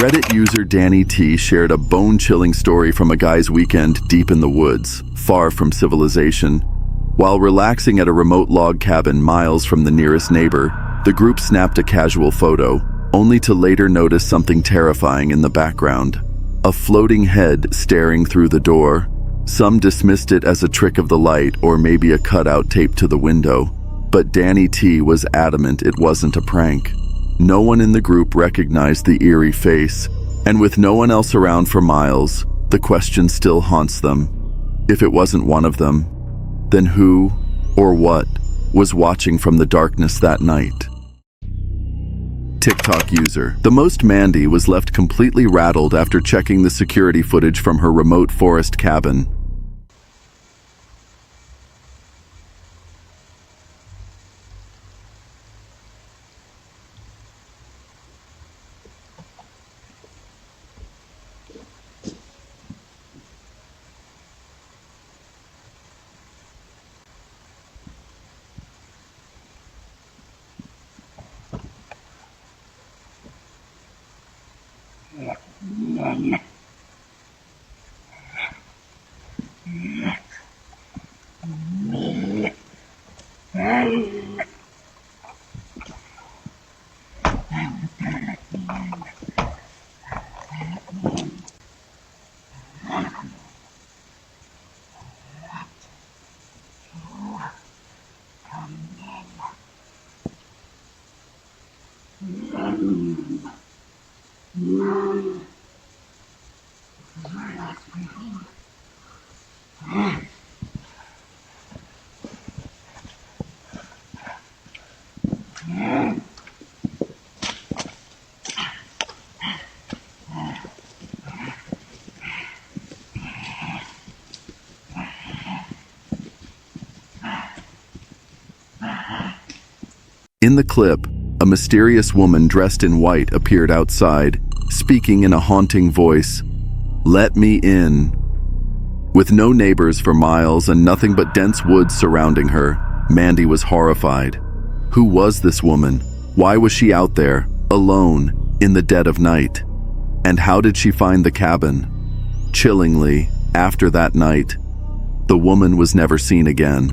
Reddit user Danny T shared a bone-chilling story from a guy's weekend deep in the woods, far from civilization. While relaxing at a remote log cabin miles from the nearest neighbor, the group snapped a casual photo, only to later notice something terrifying in the background. A floating head staring through the door. Some dismissed it as a trick of the light or maybe a cutout taped to the window, but Danny T was adamant it wasn't a prank. No one in the group recognized the eerie face, and with no one else around for miles, the question still haunts them. If it wasn't one of them, then who or what was watching from the darkness that night? TikTok user. The most Mandy was left completely rattled after checking the security footage from her remote forest cabin. In the clip, a mysterious woman dressed in white appeared outside, speaking in a haunting voice. "Let me in." With no neighbors for miles and nothing but dense woods surrounding her, Mandy was horrified. Who was this woman? Why was she out there, alone, in the dead of night? And how did she find the cabin? Chillingly, after that night, the woman was never seen again.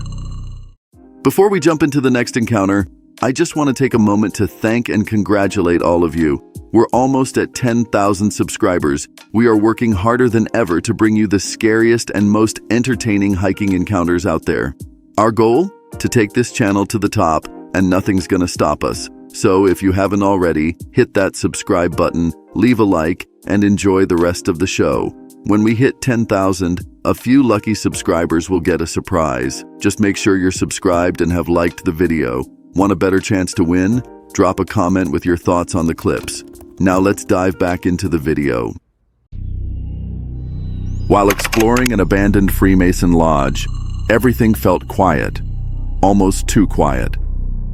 Before we jump into the next encounter, I just want to take a moment to thank and congratulate all of you. We're almost at 10,000 subscribers. We are working harder than ever to bring you the scariest and most entertaining hiking encounters out there. Our goal? To take this channel to the top, and nothing's gonna stop us. So if you haven't already, hit that subscribe button, leave a like, and enjoy the rest of the show. When we hit 10,000, a few lucky subscribers will get a surprise. Just make sure you're subscribed and have liked the video. Want a better chance to win? Drop a comment with your thoughts on the clips. Now let's dive back into the video. While exploring an abandoned Freemason lodge, everything felt quiet, almost too quiet.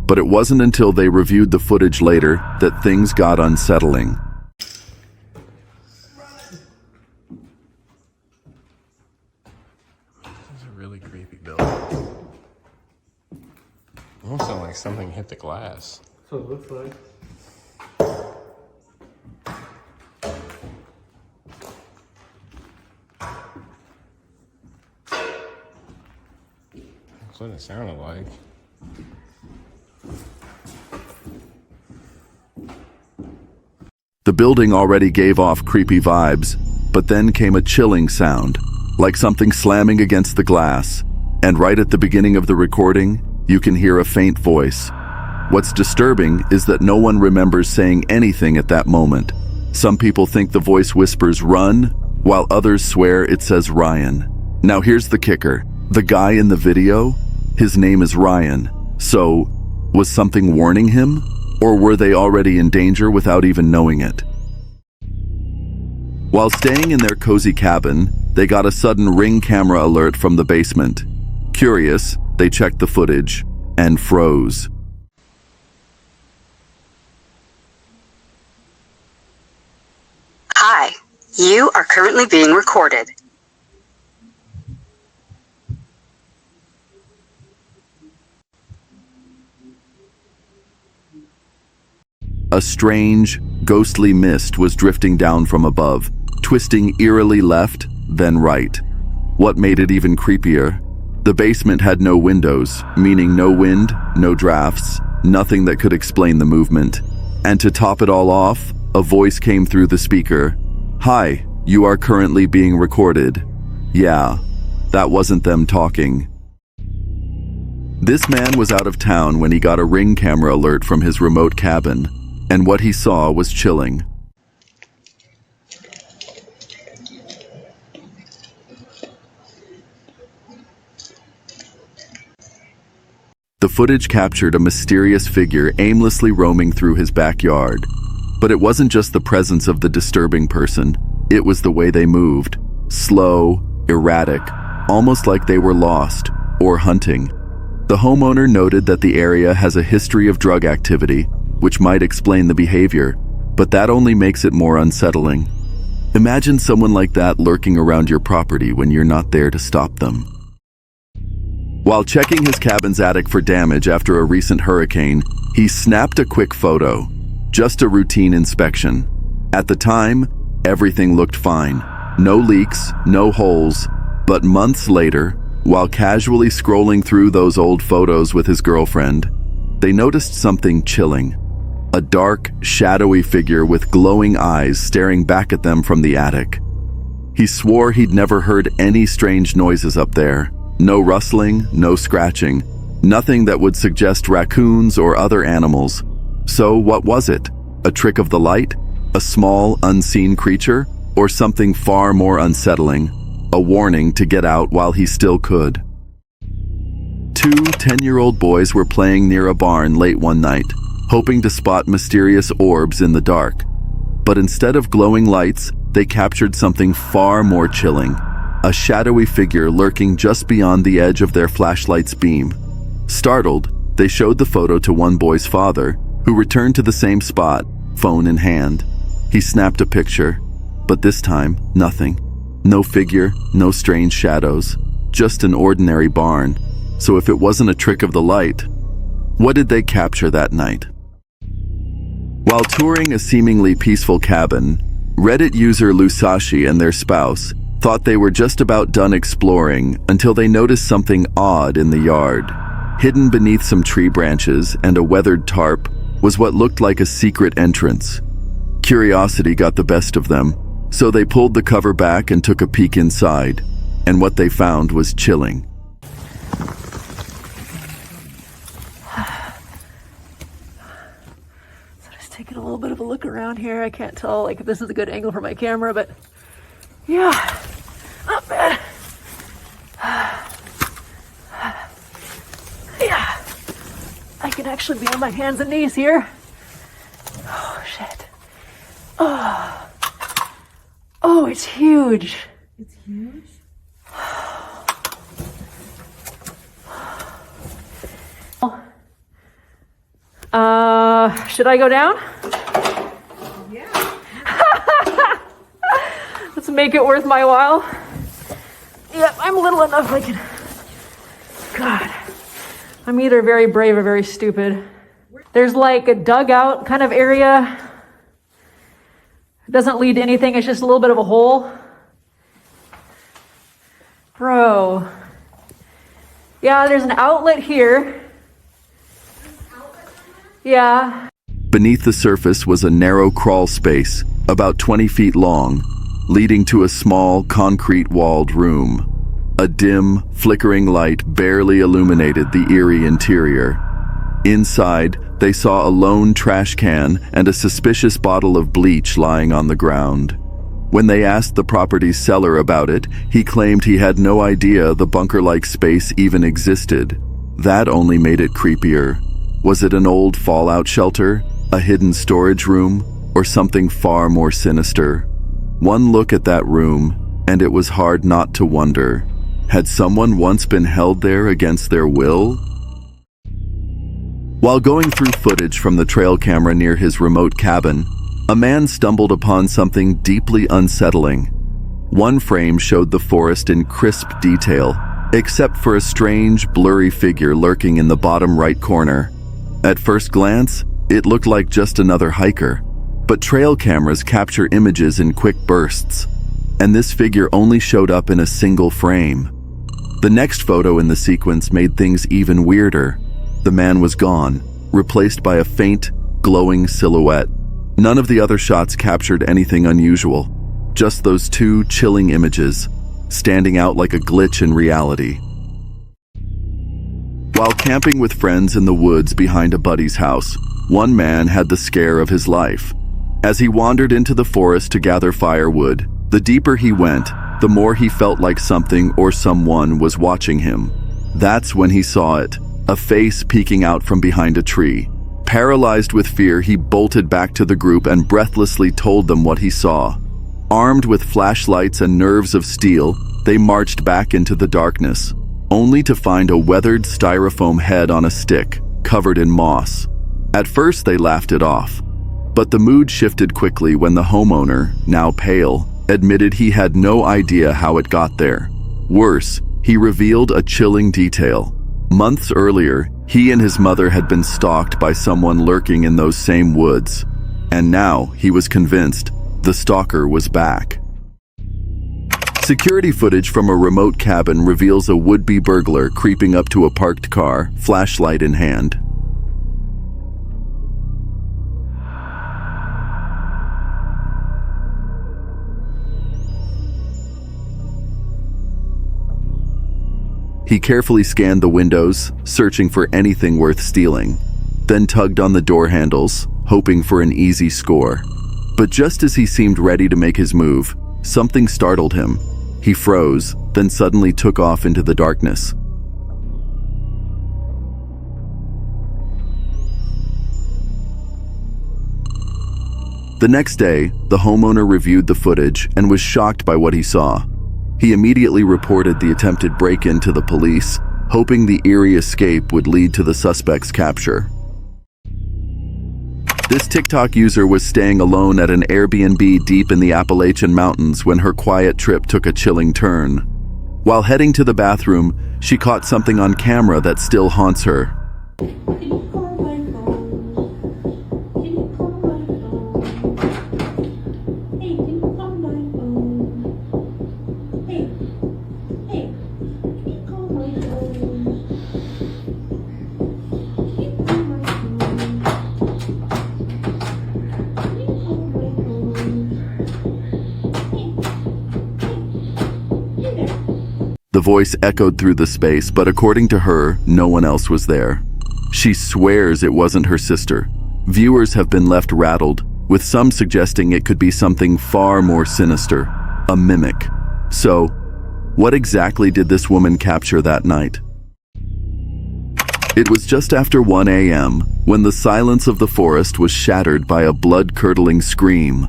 But it wasn't until they reviewed the footage later that things got unsettling. This is a really creepy building. Almost sounds like something hit the glass. So it looks like. That's what it sounded like. The building already gave off creepy vibes, but then came a chilling sound, like something slamming against the glass. And right at the beginning of the recording, you can hear a faint voice. What's disturbing is that no one remembers saying anything at that moment. Some people think the voice whispers "run," while others swear it says Ryan. Now here's the kicker. The guy in the video, his name is Ryan. So, was something warning him? Or were they already in danger without even knowing it? While staying in their cozy cabin, they got a sudden Ring camera alert from the basement. Curious, they checked the footage and froze. Hi, you are currently being recorded. A strange, Ghostly mist was drifting down from above, twisting eerily left, then right. What made it even creepier? The basement had no windows, meaning no wind, no drafts, nothing that could explain the movement. And to top it all off, a voice came through the speaker. "Hi, you are currently being recorded." Yeah, that wasn't them talking. This man was out of town when he got a Ring camera alert from his remote cabin, and what he saw was chilling. The footage captured a mysterious figure aimlessly roaming through his backyard. But it wasn't just the presence of the disturbing person, it was the way they moved. Slow, erratic, almost like they were lost or hunting. The homeowner noted that the area has a history of drug activity, which might explain the behavior, but that only makes it more unsettling. Imagine someone like that lurking around your property when you're not there to stop them. While checking his cabin's attic for damage after a recent hurricane, he snapped a quick photo. Just a routine inspection. At the time, everything looked fine. No leaks, no holes. But months later, while casually scrolling through those old photos with his girlfriend, they noticed something chilling. A dark, shadowy figure with glowing eyes staring back at them from the attic. He swore he'd never heard any strange noises up there. No rustling, no scratching, nothing that would suggest raccoons or other animals. So what was it? A trick of the light? A small, unseen creature? Or something far more unsettling? A warning to get out while he still could. Two 10-year-old boys were playing near a barn late one night, hoping to spot mysterious orbs in the dark. But instead of glowing lights, they captured something far more chilling. A shadowy figure lurking just beyond the edge of their flashlight's beam. Startled, they showed the photo to one boy's father, who returned to the same spot, phone in hand. He snapped a picture, but this time, nothing. No figure, no strange shadows, just an ordinary barn. So if it wasn't a trick of the light, what did they capture that night? While touring a seemingly peaceful cabin, Reddit user Lusashi and their spouse thought they were just about done exploring until they noticed something odd in the yard. Hidden beneath some tree branches and a weathered tarp was what looked like a secret entrance. Curiosity got the best of them, so they pulled the cover back and took a peek inside, and what they found was chilling. So just taking a little bit of a look around here. I can't tell if this is a good angle for my camera, but yeah, not bad. Yeah, I can actually be on my hands and knees here. Oh, shit. Oh, it's huge. It's huge? Should I go down? Yeah. Let's make it worth my while. Yep, I'm little enough I can. God, I'm either very brave or very stupid. There's like a dugout kind of area. It doesn't lead to anything, it's just a little bit of a hole. Bro. Yeah, there's an outlet here. Yeah. Beneath the surface was a narrow crawl space, about 20 feet long, leading to a small, concrete-walled room. A dim, flickering light barely illuminated the eerie interior. Inside, they saw a lone trash can and a suspicious bottle of bleach lying on the ground. When they asked the property's seller about it, he claimed he had no idea the bunker-like space even existed. That only made it creepier. Was it an old fallout shelter, a hidden storage room, or something far more sinister? One look at that room, and it was hard not to wonder. Had someone once been held there against their will? While going through footage from the trail camera near his remote cabin, a man stumbled upon something deeply unsettling. One frame showed the forest in crisp detail, except for a strange, blurry figure lurking in the bottom right corner. At first glance, it looked like just another hiker. But trail cameras capture images in quick bursts, and this figure only showed up in a single frame. The next photo in the sequence made things even weirder. The man was gone, replaced by a faint, glowing silhouette. None of the other shots captured anything unusual, just those two chilling images, standing out like a glitch in reality. While camping with friends in the woods behind a buddy's house, one man had the scare of his life. As he wandered into the forest to gather firewood, the deeper he went, the more he felt like something or someone was watching him. That's when he saw it, a face peeking out from behind a tree. Paralyzed with fear, he bolted back to the group and breathlessly told them what he saw. Armed with flashlights and nerves of steel, they marched back into the darkness, only to find a weathered styrofoam head on a stick, covered in moss. At first they laughed it off, but the mood shifted quickly when the homeowner, now pale, admitted he had no idea how it got there. Worse, he revealed a chilling detail. Months earlier, he and his mother had been stalked by someone lurking in those same woods, and now he was convinced the stalker was back. Security footage from a remote cabin reveals a would-be burglar creeping up to a parked car, flashlight in hand. He carefully scanned the windows, searching for anything worth stealing, then tugged on the door handles, hoping for an easy score. But just as he seemed ready to make his move, something startled him. He froze, then suddenly took off into the darkness. The next day, the homeowner reviewed the footage and was shocked by what he saw. He immediately reported the attempted break-in to the police, hoping the eerie escape would lead to the suspect's capture. This TikTok user was staying alone at an Airbnb deep in the Appalachian Mountains when her quiet trip took a chilling turn. While heading to the bathroom, she caught something on camera that still haunts her. The voice echoed through the space, but according to her, no one else was there. She swears it wasn't her sister. Viewers have been left rattled, with some suggesting it could be something far more sinister, a mimic. So, what exactly did this woman capture that night? It was just after 1 a.m. when the silence of the forest was shattered by a blood-curdling scream.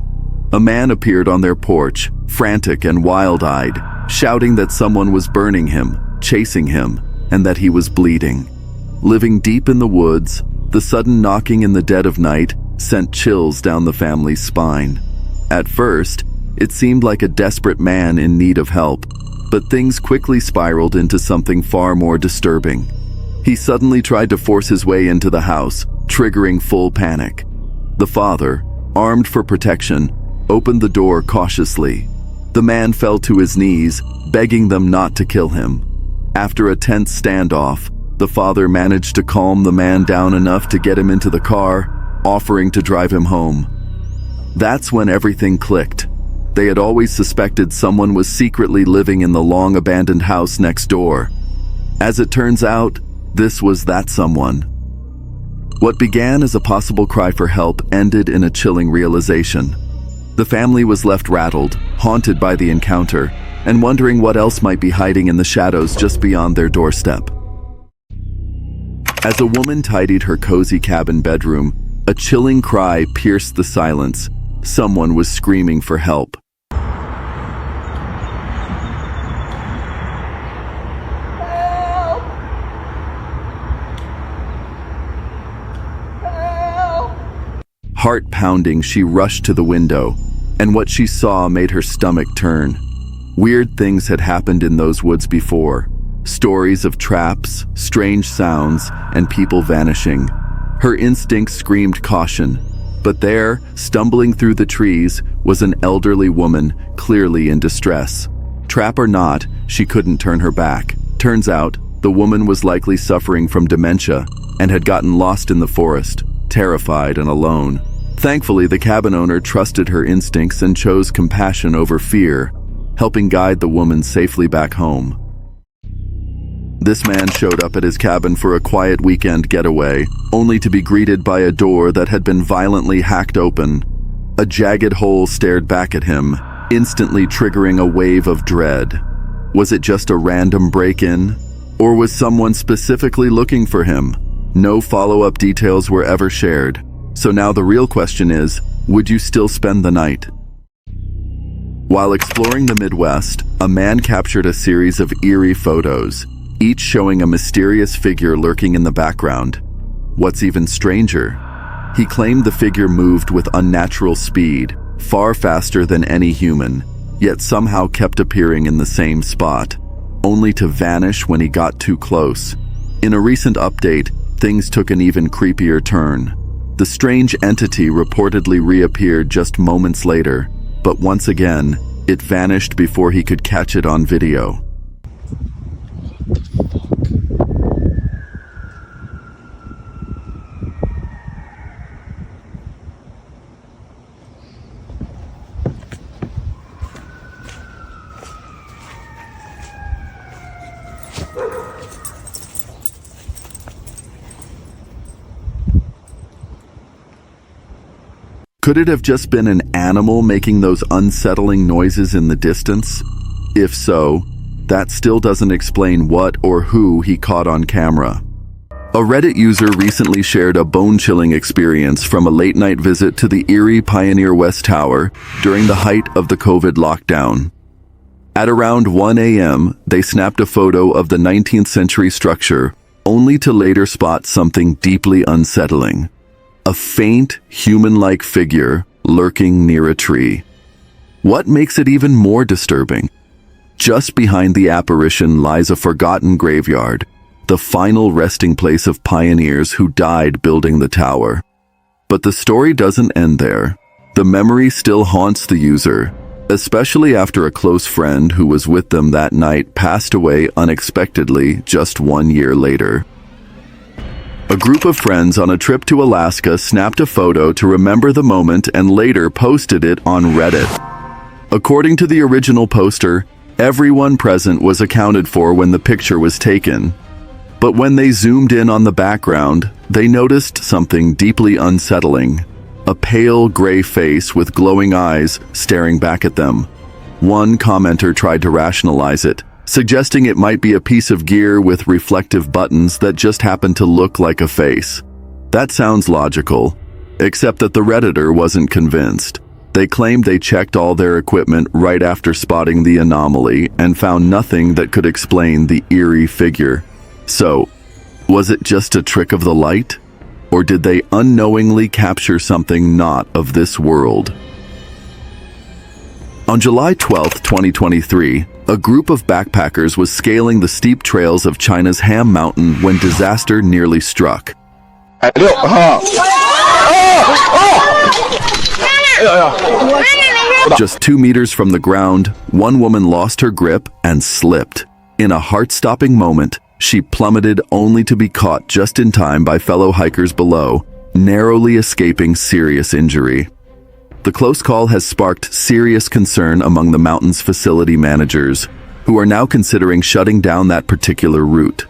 A man appeared on their porch, frantic and wild-eyed, shouting that someone was burning him, chasing him, and that he was bleeding. Living deep in the woods, the sudden knocking in the dead of night sent chills down the family's spine. At first, it seemed like a desperate man in need of help, but things quickly spiraled into something far more disturbing. He suddenly tried to force his way into the house, triggering full panic. The father, armed for protection, opened the door cautiously. The man fell to his knees, begging them not to kill him. After a tense standoff, the father managed to calm the man down enough to get him into the car, offering to drive him home. That's when everything clicked. They had always suspected someone was secretly living in the long-abandoned house next door. As it turns out, this was that someone. What began as a possible cry for help ended in a chilling realization. The family was left rattled, haunted by the encounter, and wondering what else might be hiding in the shadows just beyond their doorstep. As a woman tidied her cozy cabin bedroom, a chilling cry pierced the silence. Someone was screaming for help. Help! Help! Heart pounding, she rushed to the window, and what she saw made her stomach turn. Weird things had happened in those woods before. Stories of traps, strange sounds, and people vanishing. Her instincts screamed caution, But there, stumbling through the trees, was an elderly woman, clearly in distress. Trap or not, she couldn't turn her back. Turns out, the woman was likely suffering from dementia and had gotten lost in the forest, terrified and alone. Thankfully, the cabin owner trusted her instincts and chose compassion over fear, helping guide the woman safely back home. This man showed up at his cabin for a quiet weekend getaway, only to be greeted by a door that had been violently hacked open. A jagged hole stared back at him, instantly triggering a wave of dread. Was it just a random break-in? Or was someone specifically looking for him? No follow-up details were ever shared. So now the real question is, would you still spend the night? While exploring the Midwest, a man captured a series of eerie photos, each showing a mysterious figure lurking in the background. What's even stranger, he claimed the figure moved with unnatural speed, far faster than any human, yet somehow kept appearing in the same spot, only to vanish when he got too close. In a recent update, things took an even creepier turn. The strange entity reportedly reappeared just moments later, but once again, it vanished before he could catch it on video. Could it have just been an animal making those unsettling noises in the distance? If so, that still doesn't explain what or who he caught on camera. A Reddit user recently shared a bone-chilling experience from a late-night visit to the eerie Pioneer West Tower during the height of the COVID lockdown. At around 1 a.m., they snapped a photo of the 19th century structure, only to later spot something deeply unsettling. A faint, human-like figure lurking near a tree. What makes it even more disturbing? Just behind the apparition lies a forgotten graveyard, the final resting place of pioneers who died building the tower. But the story doesn't end there. The memory still haunts the user, especially after a close friend who was with them that night passed away unexpectedly just 1 year later. A group of friends on a trip to Alaska snapped a photo to remember the moment and later posted it on Reddit. According to the original poster, everyone present was accounted for when the picture was taken. But when they zoomed in on the background, they noticed something deeply unsettling. A pale gray face with glowing eyes staring back at them. One commenter tried to rationalize it, suggesting it might be a piece of gear with reflective buttons that just happened to look like a face. That sounds logical, except that the Redditor wasn't convinced. They claimed they checked all their equipment right after spotting the anomaly and found nothing that could explain the eerie figure. So, was it just a trick of the light? Or did they unknowingly capture something not of this world? On July 12, 2023, a group of backpackers was scaling the steep trails of China's Ham Mountain when disaster nearly struck. Just 2 meters from the ground, one woman lost her grip and slipped. In a heart-stopping moment, she plummeted only to be caught just in time by fellow hikers below, narrowly escaping serious injury. The close call has sparked serious concern among the mountain's facility managers, who are now considering shutting down that particular route.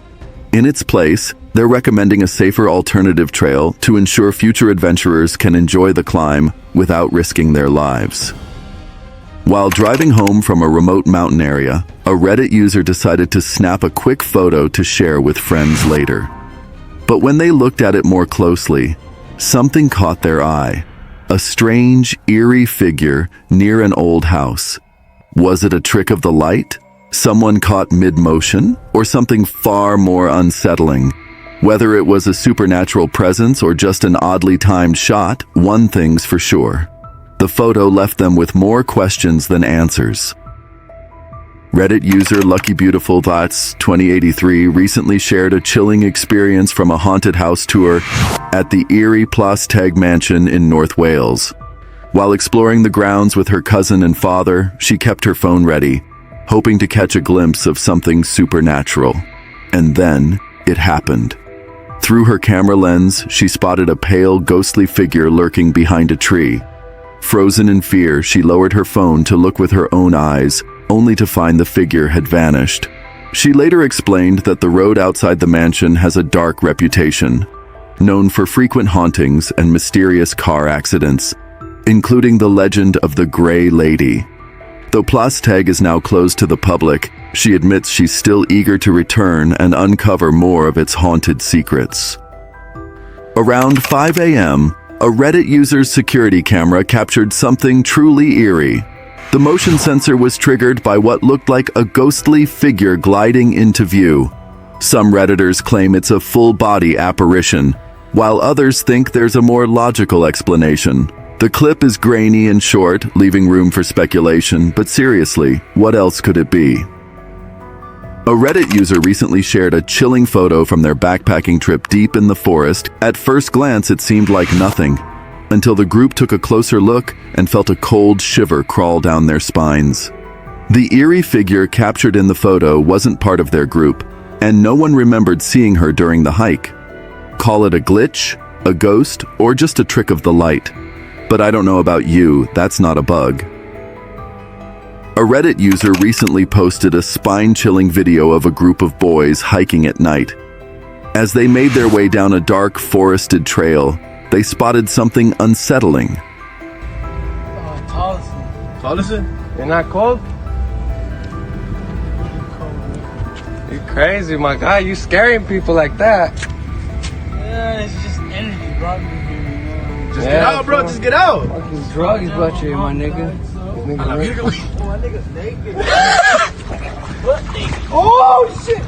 In its place, they're recommending a safer alternative trail to ensure future adventurers can enjoy the climb without risking their lives. While driving home from a remote mountain area, a Reddit user decided to snap a quick photo to share with friends later. But when they looked at it more closely, something caught their eye. A strange, eerie figure near an old house. Was it a trick of the light? Someone caught mid-motion? Or something far more unsettling? Whether it was a supernatural presence or just an oddly timed shot, one thing's for sure. The photo left them with more questions than answers. Reddit user Lucky Beautiful Thoughts 2083 recently shared a chilling experience from a haunted house tour at the eerie Crawlspace mansion in North Wales. While exploring the grounds with her cousin and father, she kept her phone ready, hoping to catch a glimpse of something supernatural. And then, it happened. Through her camera lens, she spotted a pale, ghostly figure lurking behind a tree. Frozen in fear, she lowered her phone to look with her own eyes, only to find the figure had vanished. She later explained that the road outside the mansion has a dark reputation, known for frequent hauntings and mysterious car accidents, including the legend of the Grey Lady. Though Crawlspace is now closed to the public, she admits she's still eager to return and uncover more of its haunted secrets. Around 5 a.m., a Reddit user's security camera captured something truly eerie. The motion sensor was triggered by what looked like a ghostly figure gliding into view. Some Redditors claim it's a full-body apparition, while others think there's a more logical explanation. The clip is grainy and short, leaving room for speculation, but seriously, what else could it be? A Reddit user recently shared a chilling photo from their backpacking trip deep in the forest. At first glance, it seemed like nothing, until the group took a closer look and felt a cold shiver crawl down their spines. The eerie figure captured in the photo wasn't part of their group, and no one remembered seeing her during the hike. Call it a glitch, a ghost, or just a trick of the light. But I don't know about you, that's not a bug. A Reddit user recently posted a spine-chilling video of a group of boys hiking at night. As they made their way down a dark, forested trail, they spotted something unsettling. Tollison? You're not cold? You're crazy, my guy. You scaring people like that. Yeah, it's just energy, bro. Just get out, bro. Just get out. Fucking drugs brought you here, my nigga. My nigga's naked. Oh, shit.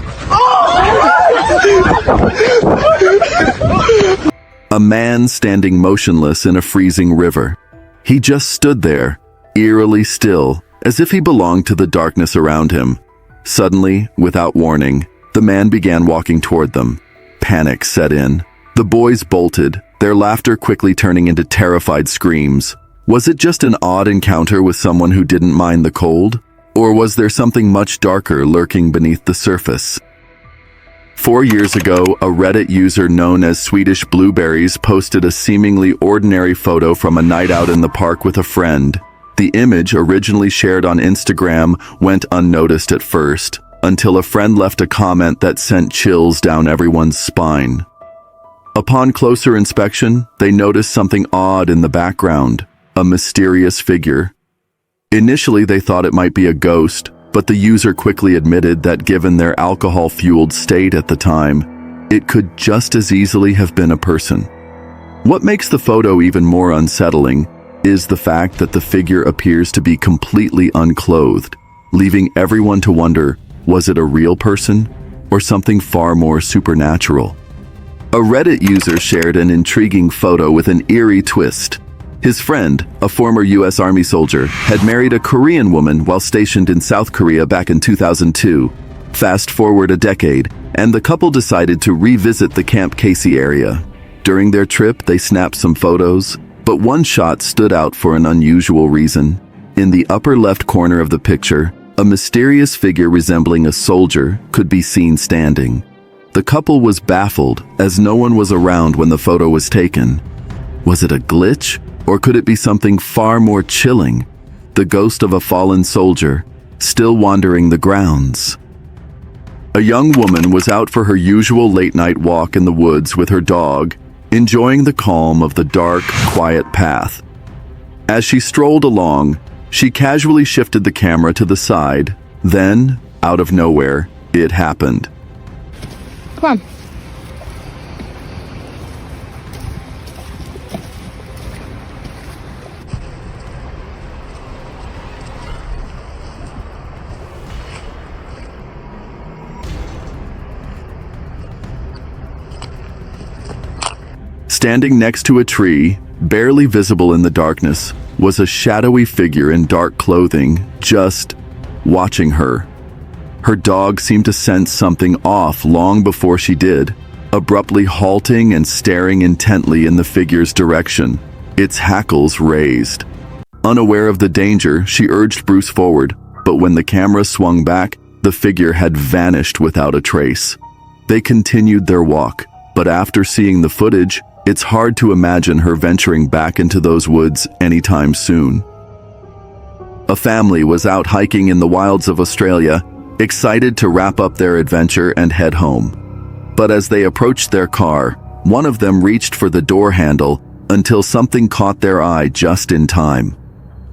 Oh! A man standing motionless in a freezing river. He just stood there, eerily still, as if he belonged to the darkness around him. Suddenly, without warning, the man began walking toward them. Panic set in. The boys bolted, their laughter quickly turning into terrified screams. Was it just an odd encounter with someone who didn't mind the cold? Or was there something much darker lurking beneath the surface? 4 years ago, a Reddit user known as Swedish Blueberries posted a seemingly ordinary photo from a night out in the park with a friend. The image, originally shared on Instagram, went unnoticed at first, until a friend left a comment that sent chills down everyone's spine. Upon closer inspection, they noticed something odd in the background, a mysterious figure. Initially, they thought it might be a ghost, but the user quickly admitted that given their alcohol-fueled state at the time, it could just as easily have been a person. What makes the photo even more unsettling is the fact that the figure appears to be completely unclothed, leaving everyone to wonder, was it a real person or something far more supernatural? A Reddit user shared an intriguing photo with an eerie twist. His friend, a former U.S. Army soldier, had married a Korean woman while stationed in South Korea back in 2002. Fast forward a decade, and the couple decided to revisit the Camp Casey area. During their trip, they snapped some photos, but one shot stood out for an unusual reason. In the upper left corner of the picture, a mysterious figure resembling a soldier could be seen standing. The couple was baffled, as no one was around when the photo was taken. Was it a glitch? Or could it be something far more chilling? The ghost of a fallen soldier, still wandering the grounds. A young woman was out for her usual late-night walk in the woods with her dog, enjoying the calm of the dark, quiet path. As she strolled along, she casually shifted the camera to the side. Then, out of nowhere, it happened. Come on. Standing next to a tree, barely visible in the darkness, was a shadowy figure in dark clothing, just watching her. Her dog seemed to sense something off long before she did, abruptly halting and staring intently in the figure's direction, its hackles raised. Unaware of the danger, she urged Bruce forward, but when the camera swung back, the figure had vanished without a trace. They continued their walk, but after seeing the footage, it's hard to imagine her venturing back into those woods anytime soon. A family was out hiking in the wilds of Australia, excited to wrap up their adventure and head home. But as they approached their car, one of them reached for the door handle until something caught their eye just in time.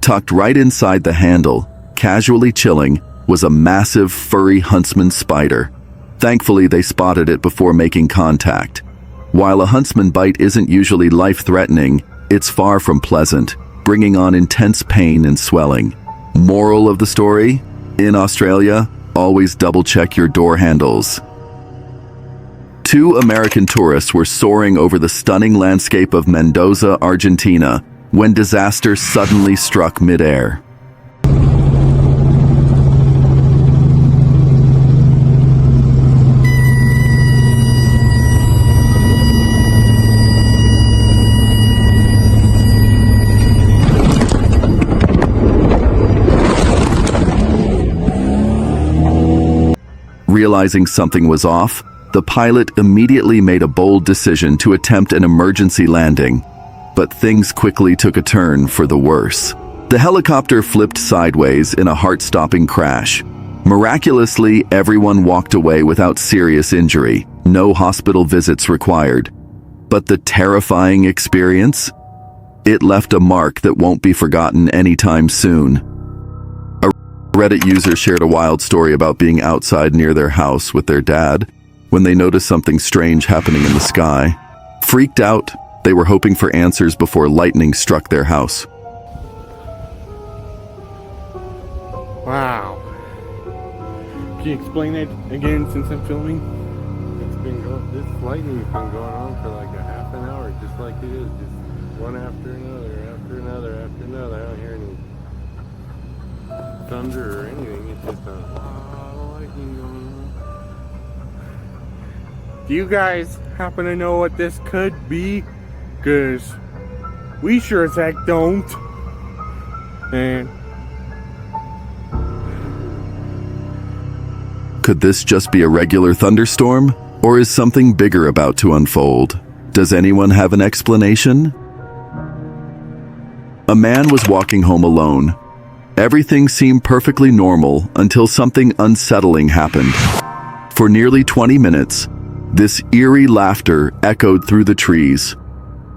Tucked right inside the handle, casually chilling, was a massive furry huntsman spider. Thankfully, they spotted it before making contact. While a huntsman bite isn't usually life-threatening, it's far from pleasant, bringing on intense pain and swelling. Moral of the story? In Australia, always double-check your door handles. 2 American tourists were soaring over the stunning landscape of Mendoza, Argentina, when disaster suddenly struck mid-air. Realizing something was off, the pilot immediately made a bold decision to attempt an emergency landing. But things quickly took a turn for the worse. The helicopter flipped sideways in a heart-stopping crash. Miraculously, everyone walked away without serious injury, no hospital visits required. But the terrifying experience? It left a mark that won't be forgotten anytime soon. Reddit user shared a wild story about being outside near their house with their dad when they noticed something strange happening in the sky. Freaked out, they were hoping for answers before lightning struck their house. Wow. Can you explain that again since I'm filming? This lightning's been going on for like a half an hour, just like it is, just one after another, after another, after another. I don't hear any thunder or anything. It's just a lot of lightning going on. Do you guys happen to know what this could be? Cause we sure as heck don't. And could this just be a regular thunderstorm? Or is something bigger about to unfold? Does anyone have an explanation? A man was walking home alone. Everything seemed perfectly normal until something unsettling happened. For nearly 20 minutes, this eerie laughter echoed through the trees,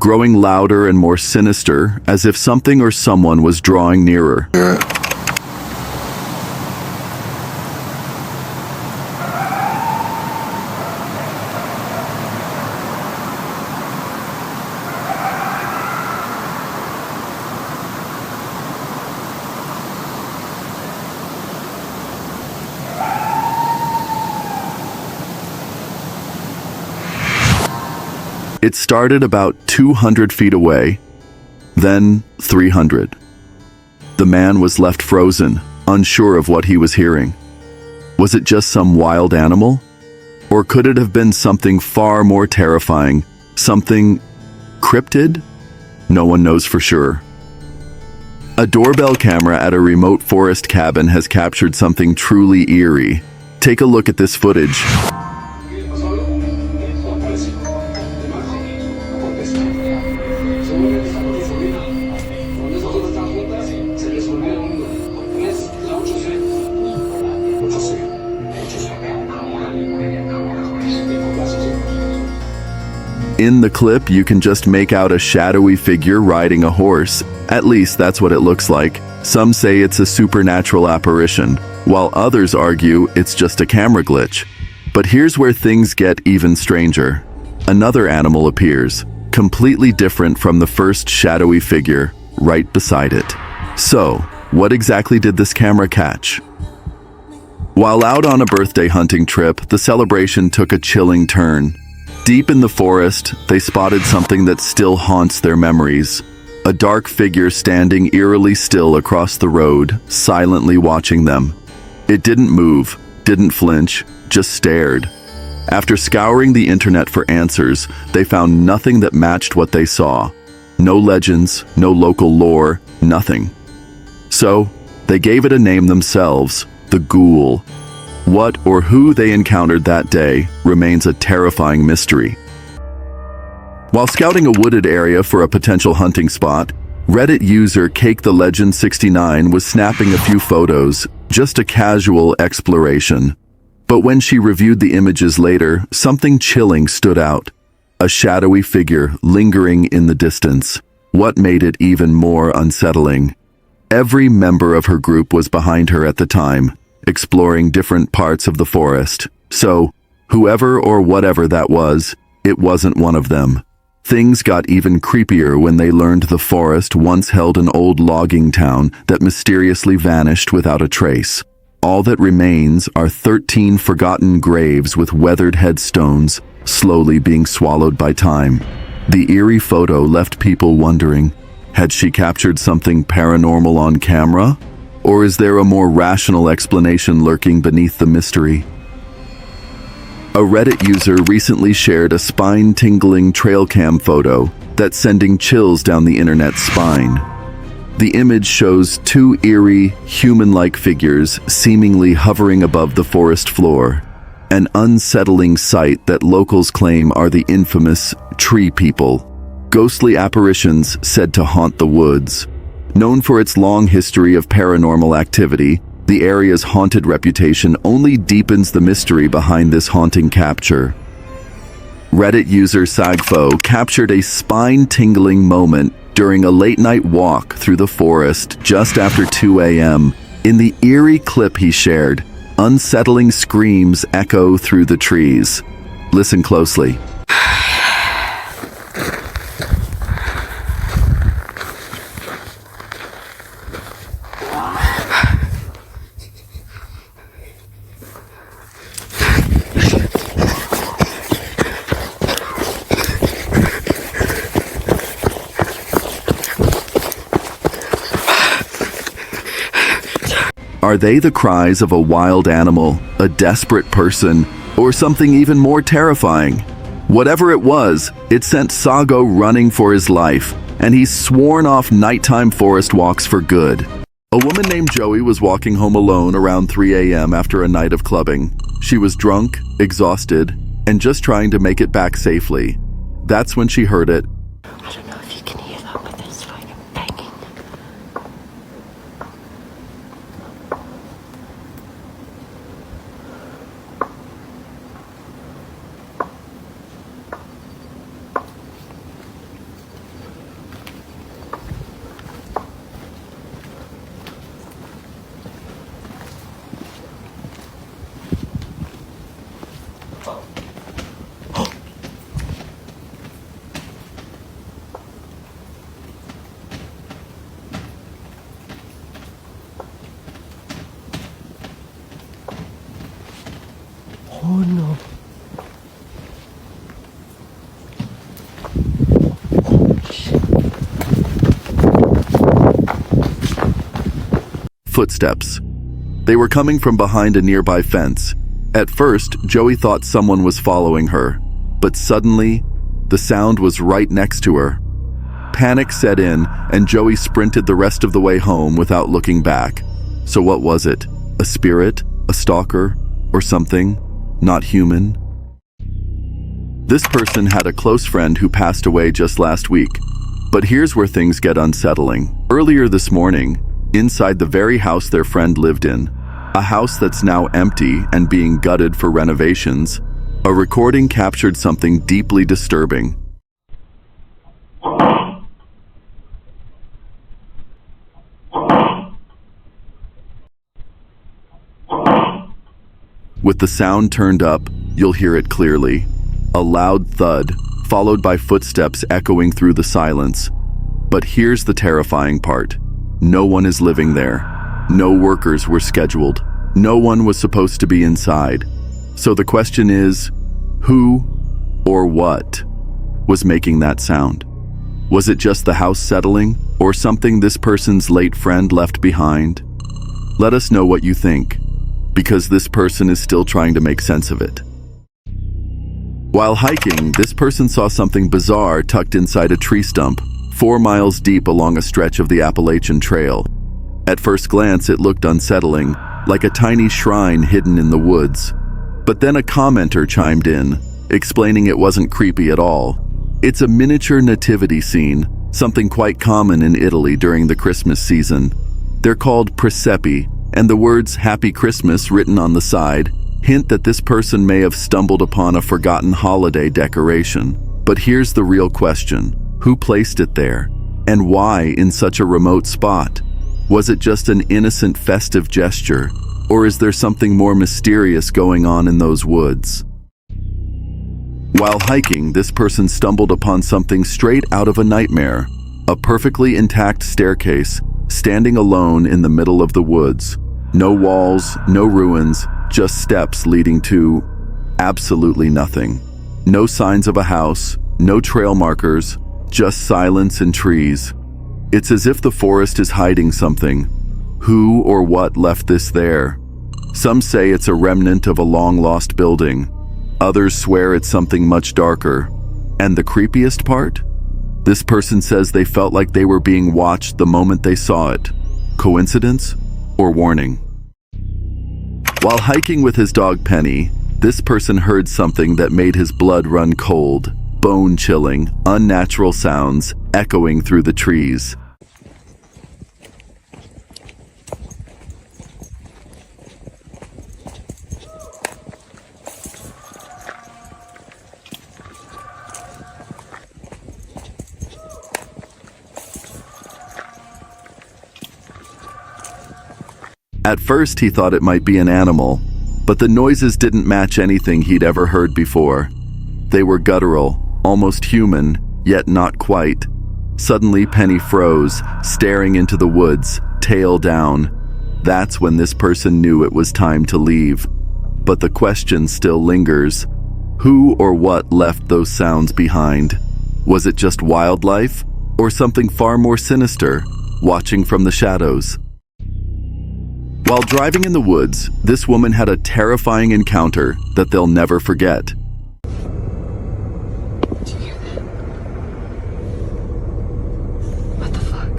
growing louder and more sinister as if something or someone was drawing nearer. It started about 200 feet away, then 300. The man was left frozen, unsure of what he was hearing. Was it just some wild animal? Or could it have been something far more terrifying? Something cryptid? No one knows for sure. A doorbell camera at a remote forest cabin has captured something truly eerie. Take a look at this footage. In the clip, you can just make out a shadowy figure riding a horse. At least that's what it looks like. Some say it's a supernatural apparition, while others argue it's just a camera glitch. But here's where things get even stranger. Another animal appears, completely different from the first shadowy figure, right beside it. So, what exactly did this camera catch? While out on a birthday hunting trip, the celebration took a chilling turn. Deep in the forest, they spotted something that still haunts their memories. A dark figure standing eerily still across the road, silently watching them. It didn't move, didn't flinch, just stared. After scouring the internet for answers, they found nothing that matched what they saw. No legends, no local lore, nothing. So, they gave it a name themselves, the Ghoul. What or who they encountered that day remains a terrifying mystery. While scouting a wooded area for a potential hunting spot, Reddit user CakeTheLegend69 was snapping a few photos, just a casual exploration. But when she reviewed the images later, something chilling stood out. A shadowy figure lingering in the distance. What made it even more unsettling? Every member of her group was behind her at the time, exploring different parts of the forest. So, whoever or whatever that was, it wasn't one of them. Things got even creepier when they learned the forest once held an old logging town that mysteriously vanished without a trace. All that remains are 13 forgotten graves with weathered headstones, slowly being swallowed by time. The eerie photo left people wondering, had she captured something paranormal on camera? Or is there a more rational explanation lurking beneath the mystery? A Reddit user recently shared a spine-tingling trail cam photo that's sending chills down the internet's spine. The image shows two eerie, human-like figures seemingly hovering above the forest floor, an unsettling sight that locals claim are the infamous tree people, ghostly apparitions said to haunt the woods. Known for its long history of paranormal activity, the area's haunted reputation only deepens the mystery behind this haunting capture. Reddit user Sagfo captured a spine-tingling moment during a late-night walk through the forest just after 2 a.m. In the eerie clip he shared, unsettling screams echo through the trees. Listen closely. Are they the cries of a wild animal, a desperate person, or something even more terrifying? Whatever it was, it sent Sago running for his life, and he's sworn off nighttime forest walks for good. A woman named Joey was walking home alone around 3 a.m. after a night of clubbing. She was drunk, exhausted, and just trying to make it back safely. That's when she heard it. I don't know if you can hear that, but there's like a banging. Oh no. Footsteps. They were coming from behind a nearby fence. At first, Joey thought someone was following her, but suddenly, the sound was right next to her. Panic set in, and Joey sprinted the rest of the way home without looking back. So what was it? A spirit? A stalker? Or something? Not human? This person had a close friend who passed away just last week. But here's where things get unsettling. Earlier this morning, inside the very house their friend lived in, a house that's now empty and being gutted for renovations, a recording captured something deeply disturbing. With the sound turned up, you'll hear it clearly. A loud thud, followed by footsteps echoing through the silence. But here's the terrifying part. No one is living there. No workers were scheduled. No one was supposed to be inside. So the question is, who or what was making that sound? Was it just the house settling, or something this person's late friend left behind? Let us know what you think. because this person is still trying to make sense of it. While hiking, this person saw something bizarre tucked inside a tree stump, 4 miles deep along a stretch of the Appalachian Trail. At first glance, it looked unsettling, like a tiny shrine hidden in the woods. But then a commenter chimed in, explaining it wasn't creepy at all. It's a miniature nativity scene, something quite common in Italy during the Christmas season. They're called presepi, and the words Happy Christmas written on the side hint that this person may have stumbled upon a forgotten holiday decoration. But here's the real question. Who placed it there? And why in such a remote spot? Was it just an innocent festive gesture? Or is there something more mysterious going on in those woods? While hiking, this person stumbled upon something straight out of a nightmare. A perfectly intact staircase, standing alone in the middle of the woods. No walls, no ruins, just steps leading to absolutely nothing. No signs of a house, no trail markers, just silence and trees. It's as if the forest is hiding something. Who or what left this there? Some say it's a remnant of a long-lost building. Others swear it's something much darker. And the creepiest part? This person says they felt like they were being watched the moment they saw it. Coincidence or warning? While hiking with his dog Penny, this person heard something that made his blood run cold. Bone-chilling, unnatural sounds echoing through the trees. At first, he thought it might be an animal, but the noises didn't match anything he'd ever heard before. They were guttural, almost human, yet not quite. Suddenly, Penny froze, staring into the woods, tail down. That's when this person knew it was time to leave. But the question still lingers. Who or what left those sounds behind? Was it just wildlife, or something far more sinister, watching from the shadows? While driving in the woods, this woman had a terrifying encounter that they'll never forget. Did you hear that? What the fuck?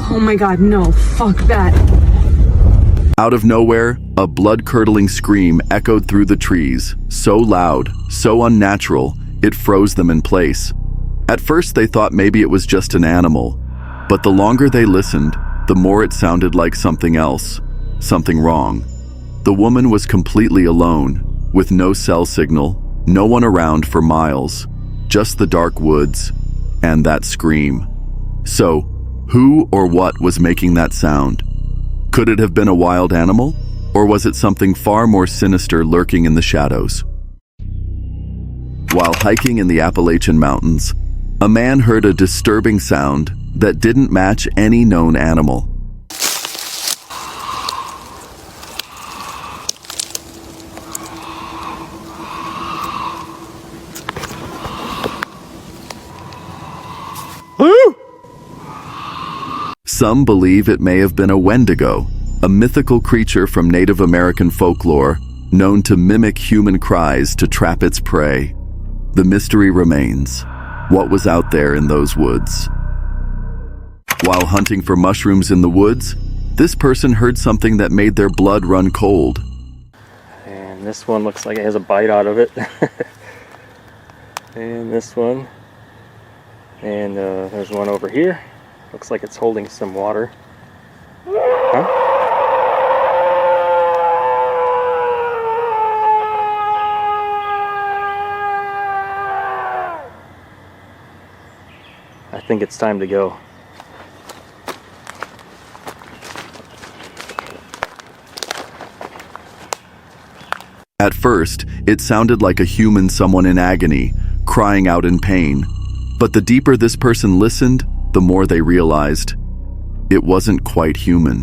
Oh my god, no. Fuck that. Out of nowhere, a blood-curdling scream echoed through the trees, so loud, so unnatural, it froze them in place. At first they thought maybe it was just an animal, but the longer they listened, the more it sounded like something else, something wrong. The woman was completely alone, with no cell signal, no one around for miles, just the dark woods, and that scream. So, who or what was making that sound? Could it have been a wild animal, or was it something far more sinister lurking in the shadows? While hiking in the Appalachian Mountains, a man heard a disturbing sound that didn't match any known animal. Some believe it may have been a Wendigo, a mythical creature from Native American folklore known to mimic human cries to trap its prey. The mystery remains. What was out there in those woods? While hunting for mushrooms in the woods, this person heard something that made their blood run cold. And this one looks like it has a bite out of it. And this one. And there's one over here. Looks like it's holding some water. Huh? I think it's time to go. At first, it sounded like a human, someone in agony, crying out in pain. But the deeper this person listened, the more they realized it wasn't quite human.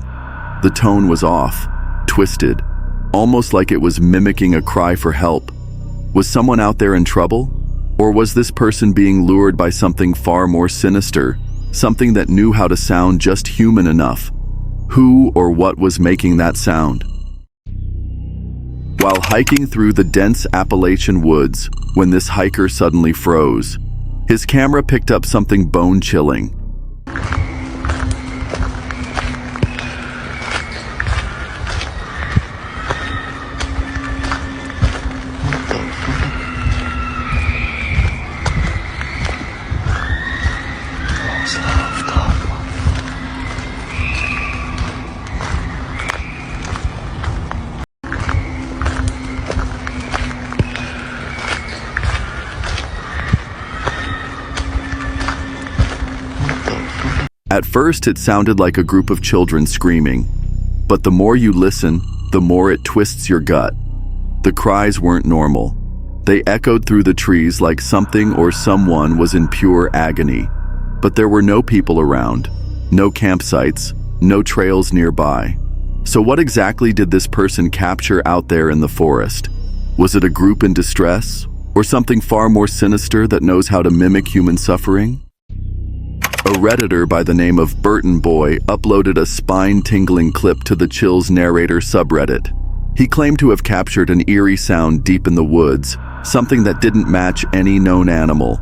The tone was off, twisted, almost like it was mimicking a cry for help. Was someone out there in trouble? Or was this person being lured by something far more sinister, something that knew how to sound just human enough? Who or what was making that sound? While hiking through the dense Appalachian woods, when this hiker suddenly froze, his camera picked up something bone-chilling. At first, it sounded like a group of children screaming, but the more you listen, the more it twists your gut. The cries weren't normal. They echoed through the trees like something or someone was in pure agony. But there were no people around, no campsites, no trails nearby. So what exactly did this person capture out there in the forest? Was it a group in distress, or something far more sinister that knows how to mimic human suffering? A Redditor by the name of Burton Boy uploaded a spine-tingling clip to the Chills Narrator subreddit. He claimed to have captured an eerie sound deep in the woods, something that didn't match any known animal.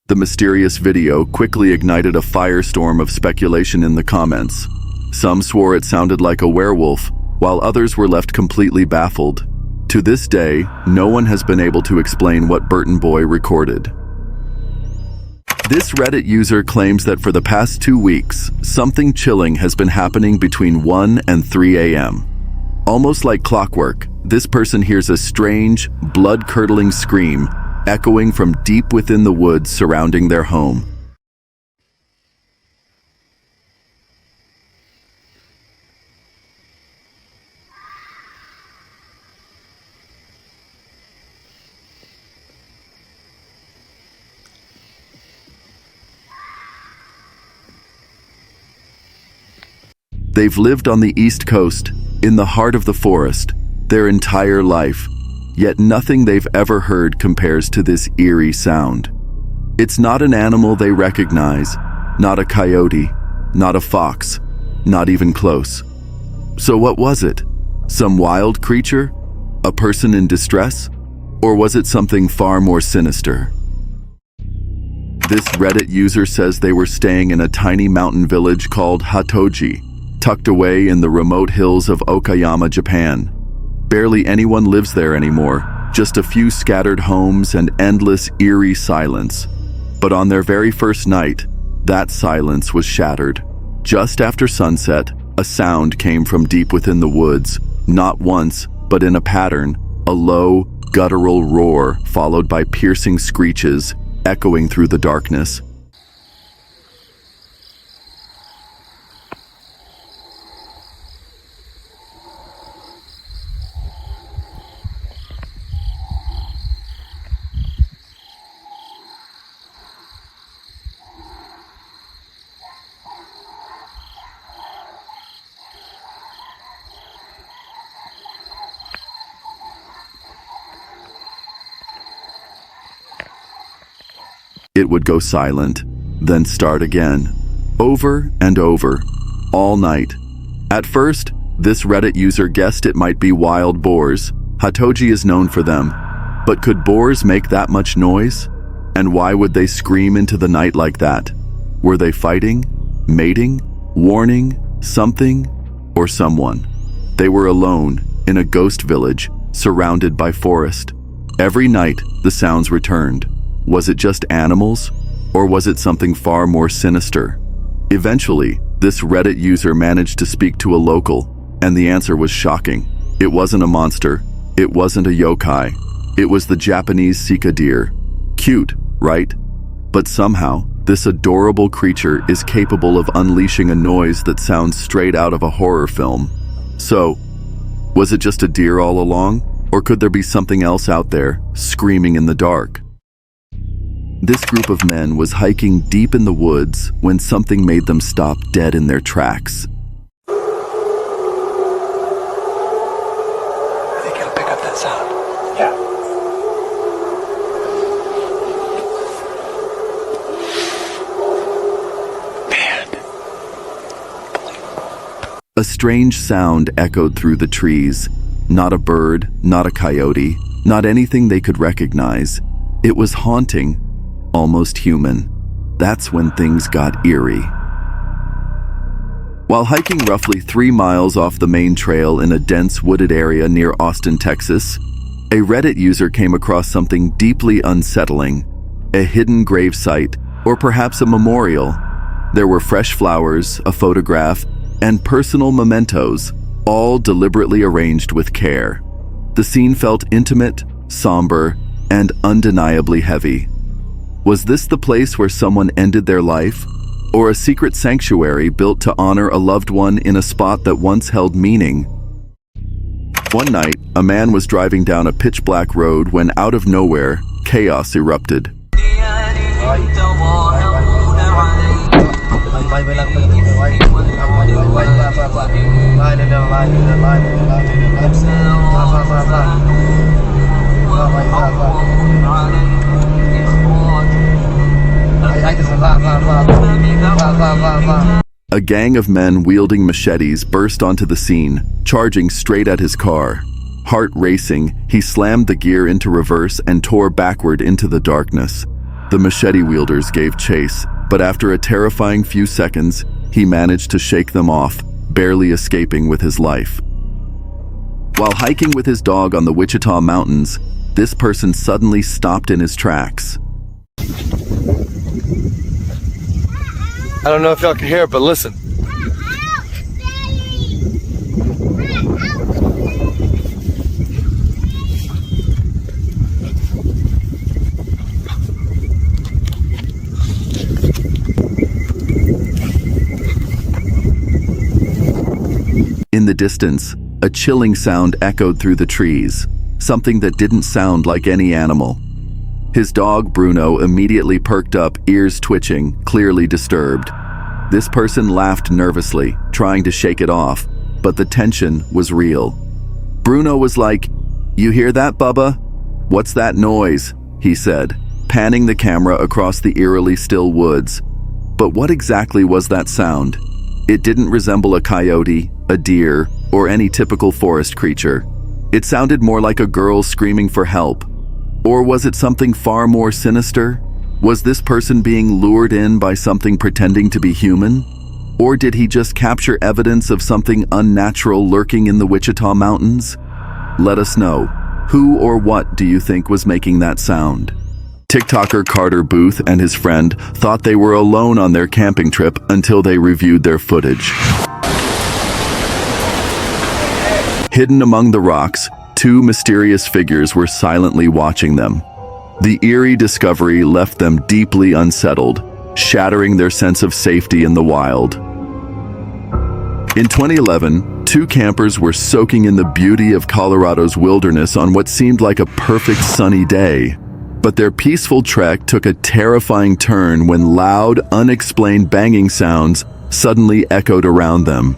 The mysterious video quickly ignited a firestorm of speculation in the comments. Some swore it sounded like a werewolf, while others were left completely baffled. To this day, no one has been able to explain what Burton Boy recorded. This Reddit user claims that for the past 2 weeks, something chilling has been happening between 1 and 3 a.m. Almost like clockwork, this person hears a strange, blood-curdling scream echoing from deep within the woods surrounding their home. They've lived on the East Coast, in the heart of the forest, their entire life. Yet nothing they've ever heard compares to this eerie sound. It's not an animal they recognize, not a coyote, not a fox, not even close. So what was it? Some wild creature? A person in distress? Or was it something far more sinister? This Reddit user says they were staying in a tiny mountain village called Hatoji, tucked away in the remote hills of Okayama, Japan. Barely anyone lives there anymore, just a few scattered homes and endless eerie silence. But on their very first night, that silence was shattered. Just after sunset, a sound came from deep within the woods, not once, but in a pattern, a low, guttural roar followed by piercing screeches, echoing through the darkness. It would go silent, then start again, over and over, all night. At first, this Reddit user guessed it might be wild boars. Hatoji is known for them. But could boars make that much noise? And why would they scream into the night like that? Were they fighting, mating, warning, something, or someone? They were alone, in a ghost village, surrounded by forest. Every night, the sounds returned. Was it just animals, or was it something far more sinister? Eventually, this Reddit user managed to speak to a local, and the answer was shocking. It wasn't a monster. It wasn't a yokai. It was the Japanese Sika deer. Cute, right? But somehow, this adorable creature is capable of unleashing a noise that sounds straight out of a horror film. So, was it just a deer all along? Or could there be something else out there, screaming in the dark? This group of men was hiking deep in the woods when something made them stop dead in their tracks. I think he'll pick up that sound. Yeah. A strange sound echoed through the trees. Not a bird, not a coyote, not anything they could recognize. It was haunting, almost human. That's when things got eerie. While hiking roughly 3 miles off the main trail in a dense wooded area near Austin, Texas, a Reddit user came across something deeply unsettling, a hidden grave site, or perhaps a memorial. There were fresh flowers, a photograph, and personal mementos, all deliberately arranged with care. The scene felt intimate, somber, and undeniably heavy. Was this the place where someone ended their life, or a secret sanctuary built to honor a loved one in a spot that once held meaning? One night, a man was driving down a pitch-black road when out of nowhere, chaos erupted. A gang of men wielding machetes burst onto the scene, charging straight at his car. Heart racing, he slammed the gear into reverse and tore backward into the darkness. The machete wielders gave chase, but after a terrifying few seconds, he managed to shake them off, barely escaping with his life. While hiking with his dog on the Wichita Mountains, this person suddenly stopped in his tracks. I don't know if y'all can hear it, but listen. In the distance, a chilling sound echoed through the trees, something that didn't sound like any animal. His dog, Bruno, immediately perked up, ears twitching, clearly disturbed. This person laughed nervously, trying to shake it off, but the tension was real. Bruno was like, "You hear that, Bubba? What's that noise?" he said, panning the camera across the eerily still woods. But what exactly was that sound? It didn't resemble a coyote, a deer, or any typical forest creature. It sounded more like a girl screaming for help. Or was it something far more sinister? Was this person being lured in by something pretending to be human? Or did he just capture evidence of something unnatural lurking in the Wichita Mountains? Let us know. Who or what do you think was making that sound? TikToker Carter Booth and his friend thought they were alone on their camping trip until they reviewed their footage. Hidden among the rocks, 2 mysterious figures were silently watching them. The eerie discovery left them deeply unsettled, shattering their sense of safety in the wild. In 2011, 2 campers were soaking in the beauty of Colorado's wilderness on what seemed like a perfect sunny day. But their peaceful trek took a terrifying turn when loud, unexplained banging sounds suddenly echoed around them.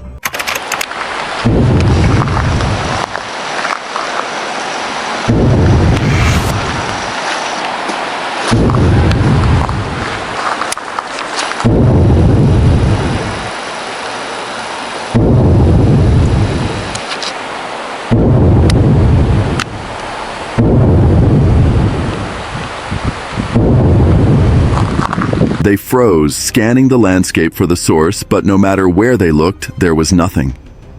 They froze, scanning the landscape for the source, but no matter where they looked, there was nothing.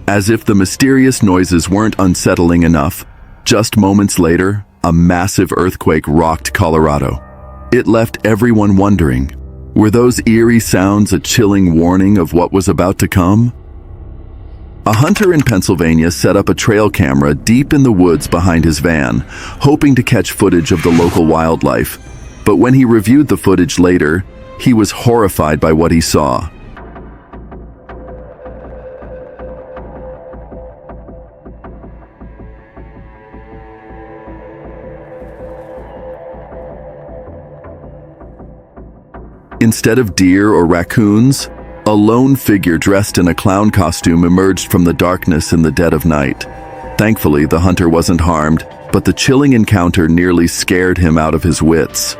As if the mysterious noises weren't unsettling enough, just moments later, a massive earthquake rocked Colorado. It left everyone wondering, Were those eerie sounds a chilling warning of what was about to come? A hunter in Pennsylvania set up a trail camera deep in the woods behind his van, hoping to catch footage of the local wildlife. But when he reviewed the footage later, he was horrified by what he saw. Instead of deer or raccoons, a lone figure dressed in a clown costume emerged from the darkness in the dead of night. Thankfully, the hunter wasn't harmed, but the chilling encounter nearly scared him out of his wits.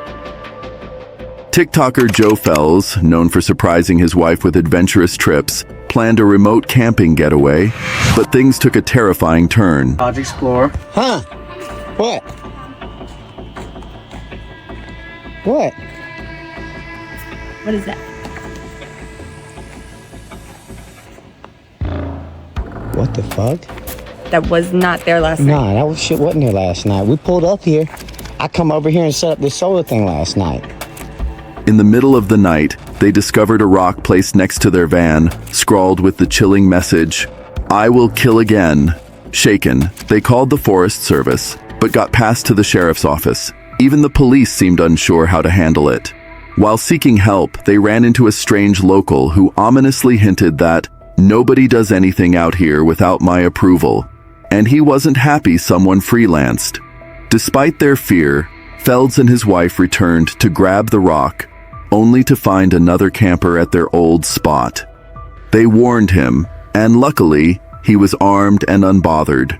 TikToker Joe Fells, known for surprising his wife with adventurous trips, planned a remote camping getaway, but things took a terrifying turn. Lodge Explorer. Huh? What? What? What is that? What the fuck? That was not there last night. Nah, shit wasn't there last night. We pulled up here. I come over here and set up this solar thing last night. In the middle of the night, they discovered a rock placed next to their van, scrawled with the chilling message, "I will kill again." Shaken, they called the Forest Service, but got passed to the sheriff's office. Even the police seemed unsure how to handle it. While seeking help, they ran into a strange local who ominously hinted that nobody does anything out here without my approval, and he wasn't happy someone freelanced. Despite their fear, Felds and his wife returned to grab the rock, only to find another camper at their old spot. They warned him, and luckily, he was armed and unbothered.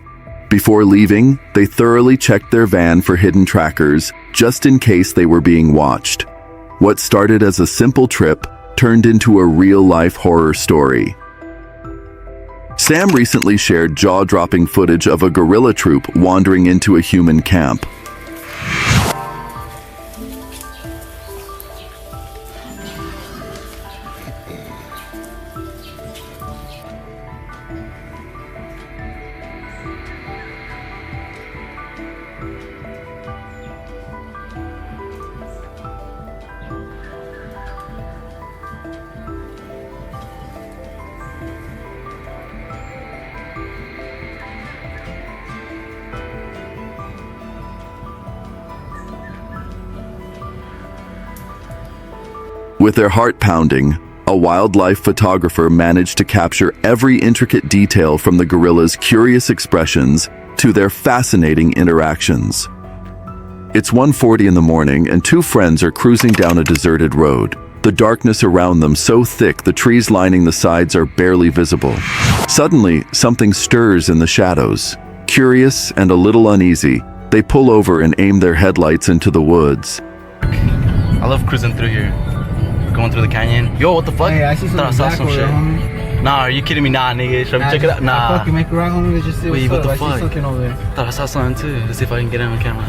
Before leaving, they thoroughly checked their van for hidden trackers, just in case they were being watched. What started as a simple trip turned into a real-life horror story. Sam recently shared jaw-dropping footage of a gorilla troop wandering into a human camp. With their heart pounding, a wildlife photographer managed to capture every intricate detail from the gorilla's curious expressions to their fascinating interactions. It's 1:40 in the morning and two friends are cruising down a deserted road. The darkness around them so thick the trees lining the sides are barely visible. Suddenly, something stirs in the shadows. Curious and a little uneasy, they pull over and aim their headlights into the woods. I love cruising through here. Going through the canyon. Yo, what the fuck? Hey, I see Thought I saw some shit. Nah, are you kidding me? Nah, nigga. Should I check it out? Nah. Fucking make a ride, homie. Let's just see wait, what's what up. the I fuck? see something over there. Thought I saw something too. Let's see if I can get it on camera.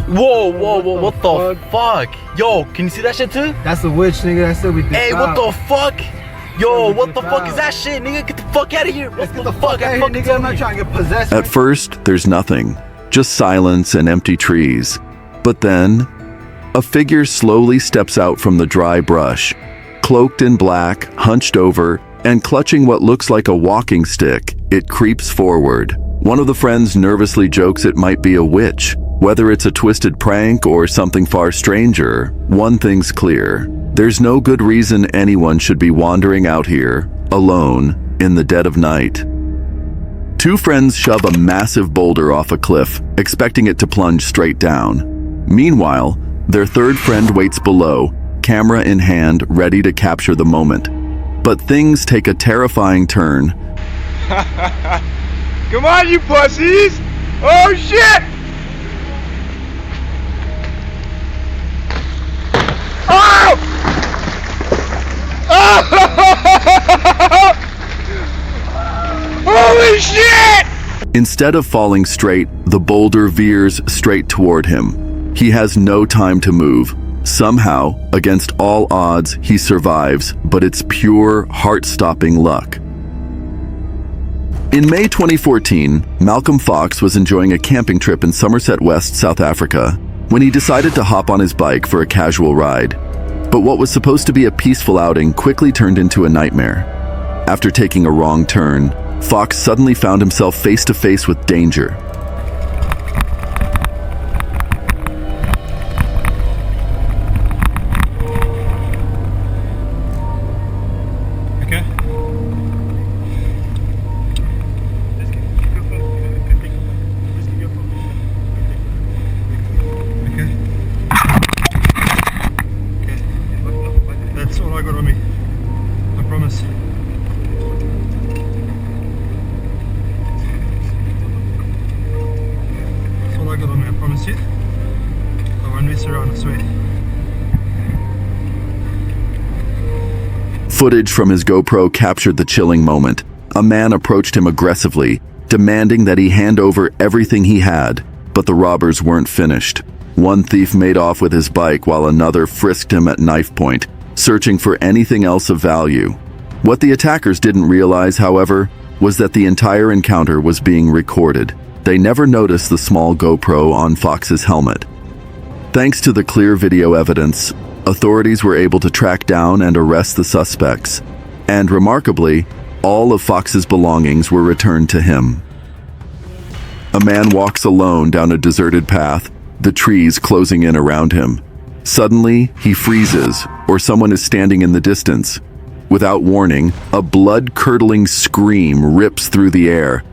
Whoa, what the fuck? Yo, can you see that shit too? That's a witch, nigga. That's still be thick. Hey, what the fuck? Yo, what the fuck is that shit, nigga? Get the fuck out of here. Let's get the fuck out of here, nigga. I'm not trying to get possessed. At first, there's nothing, just silence and empty trees. But then, a figure slowly steps out from the dry brush, cloaked in black, hunched over, and clutching what looks like a walking stick. It creeps forward. One of the friends nervously jokes it might be a witch. Whether it's a twisted prank or something far stranger, one thing's clear. There's no good reason anyone should be wandering out here, alone, in the dead of night. Two friends shove a massive boulder off a cliff, expecting it to plunge straight down. Meanwhile, their third friend waits below, camera in hand, ready to capture the moment. But things take a terrifying turn. Come on, you pussies! Oh shit! Oh! Oh! Holy shit! Instead of falling straight, the boulder veers straight toward him. He has no time to move. Somehow, against all odds, he survives, but it's pure, heart-stopping luck. In May 2014, Malcolm Fox was enjoying a camping trip in Somerset West, South Africa, when he decided to hop on his bike for a casual ride. But what was supposed to be a peaceful outing quickly turned into a nightmare. After taking a wrong turn, Fox suddenly found himself face to face with danger. That's all I got on me. I promise. That's all I got on me, I promise you. I won't mess around, I swear. Footage from his GoPro captured the chilling moment. A man approached him aggressively, demanding that he hand over everything he had, but the robbers weren't finished. One thief made off with his bike while another frisked him at knife point, searching for anything else of value. What the attackers didn't realize, however, was that the entire encounter was being recorded. They never noticed the small GoPro on Fox's helmet. Thanks to the clear video evidence, authorities were able to track down and arrest the suspects. And remarkably, all of Fox's belongings were returned to him. A man walks alone down a deserted path, the trees closing in around him. Suddenly, he freezes, or someone is standing in the distance. Without warning, a blood-curdling scream rips through the air.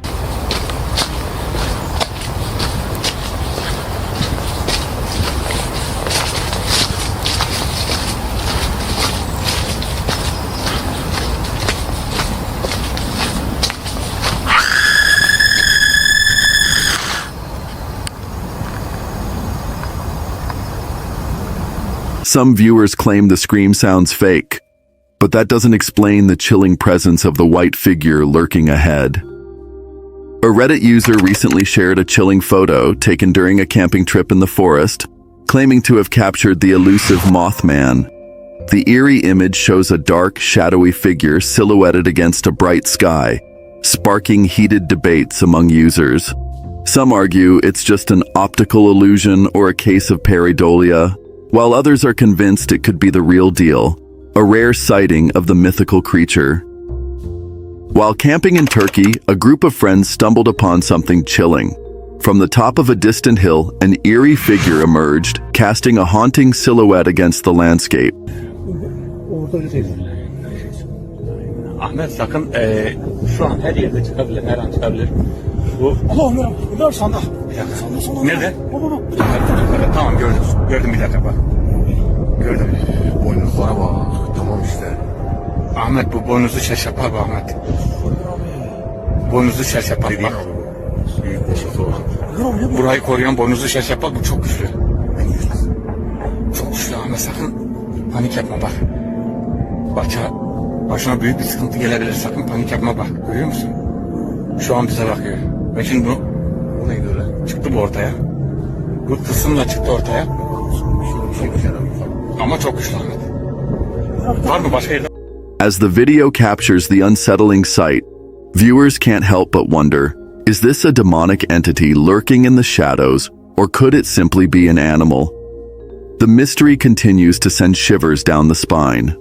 Some viewers claim the scream sounds fake, but that doesn't explain the chilling presence of the white figure lurking ahead. A Reddit user recently shared a chilling photo taken during a camping trip in the forest, claiming to have captured the elusive Mothman. The eerie image shows a dark, shadowy figure silhouetted against a bright sky, sparking heated debates among users. Some argue it's just an optical illusion or a case of pareidolia, while others are convinced it could be the real deal, a rare sighting of the mythical creature. While camping in Turkey, a group of friends stumbled upon something chilling. From the top of a distant hill, an eerie figure emerged, casting a haunting silhouette against the landscape. Ahmet sakın şu an her yerde çıkabilir, her an çıkabilir. Bu... Allah'ım ne sanda? Bir dakika. Nerede? Tamam gördüm bir dakika bak. Gördüm. Boynuzlara bak. Tamam işte. Ahmet bu boynuzlu şaş yapar bu Ahmet. Boynuzlu şaş yapar bak. Burayı koruyan boynuzlu şaş yapar, bu çok güçlü. Çok güçlü Ahmet, sakın panik yapma bak. Başına büyük bir sıkıntı gelebilir, sakın panik yapma bak. Görüyor musun? Şu an bize bakıyor. Ve şimdi bu neydi öyle? Çıktı bu ortaya. Bu kısımla çıktı ortaya. Ama çok güçlü Ahmet. Var mı başka yerde? As the video captures the unsettling sight, viewers can't help but wonder, is this a demonic entity lurking in the shadows, or could it simply be an animal? The mystery continues to send shivers down the spine.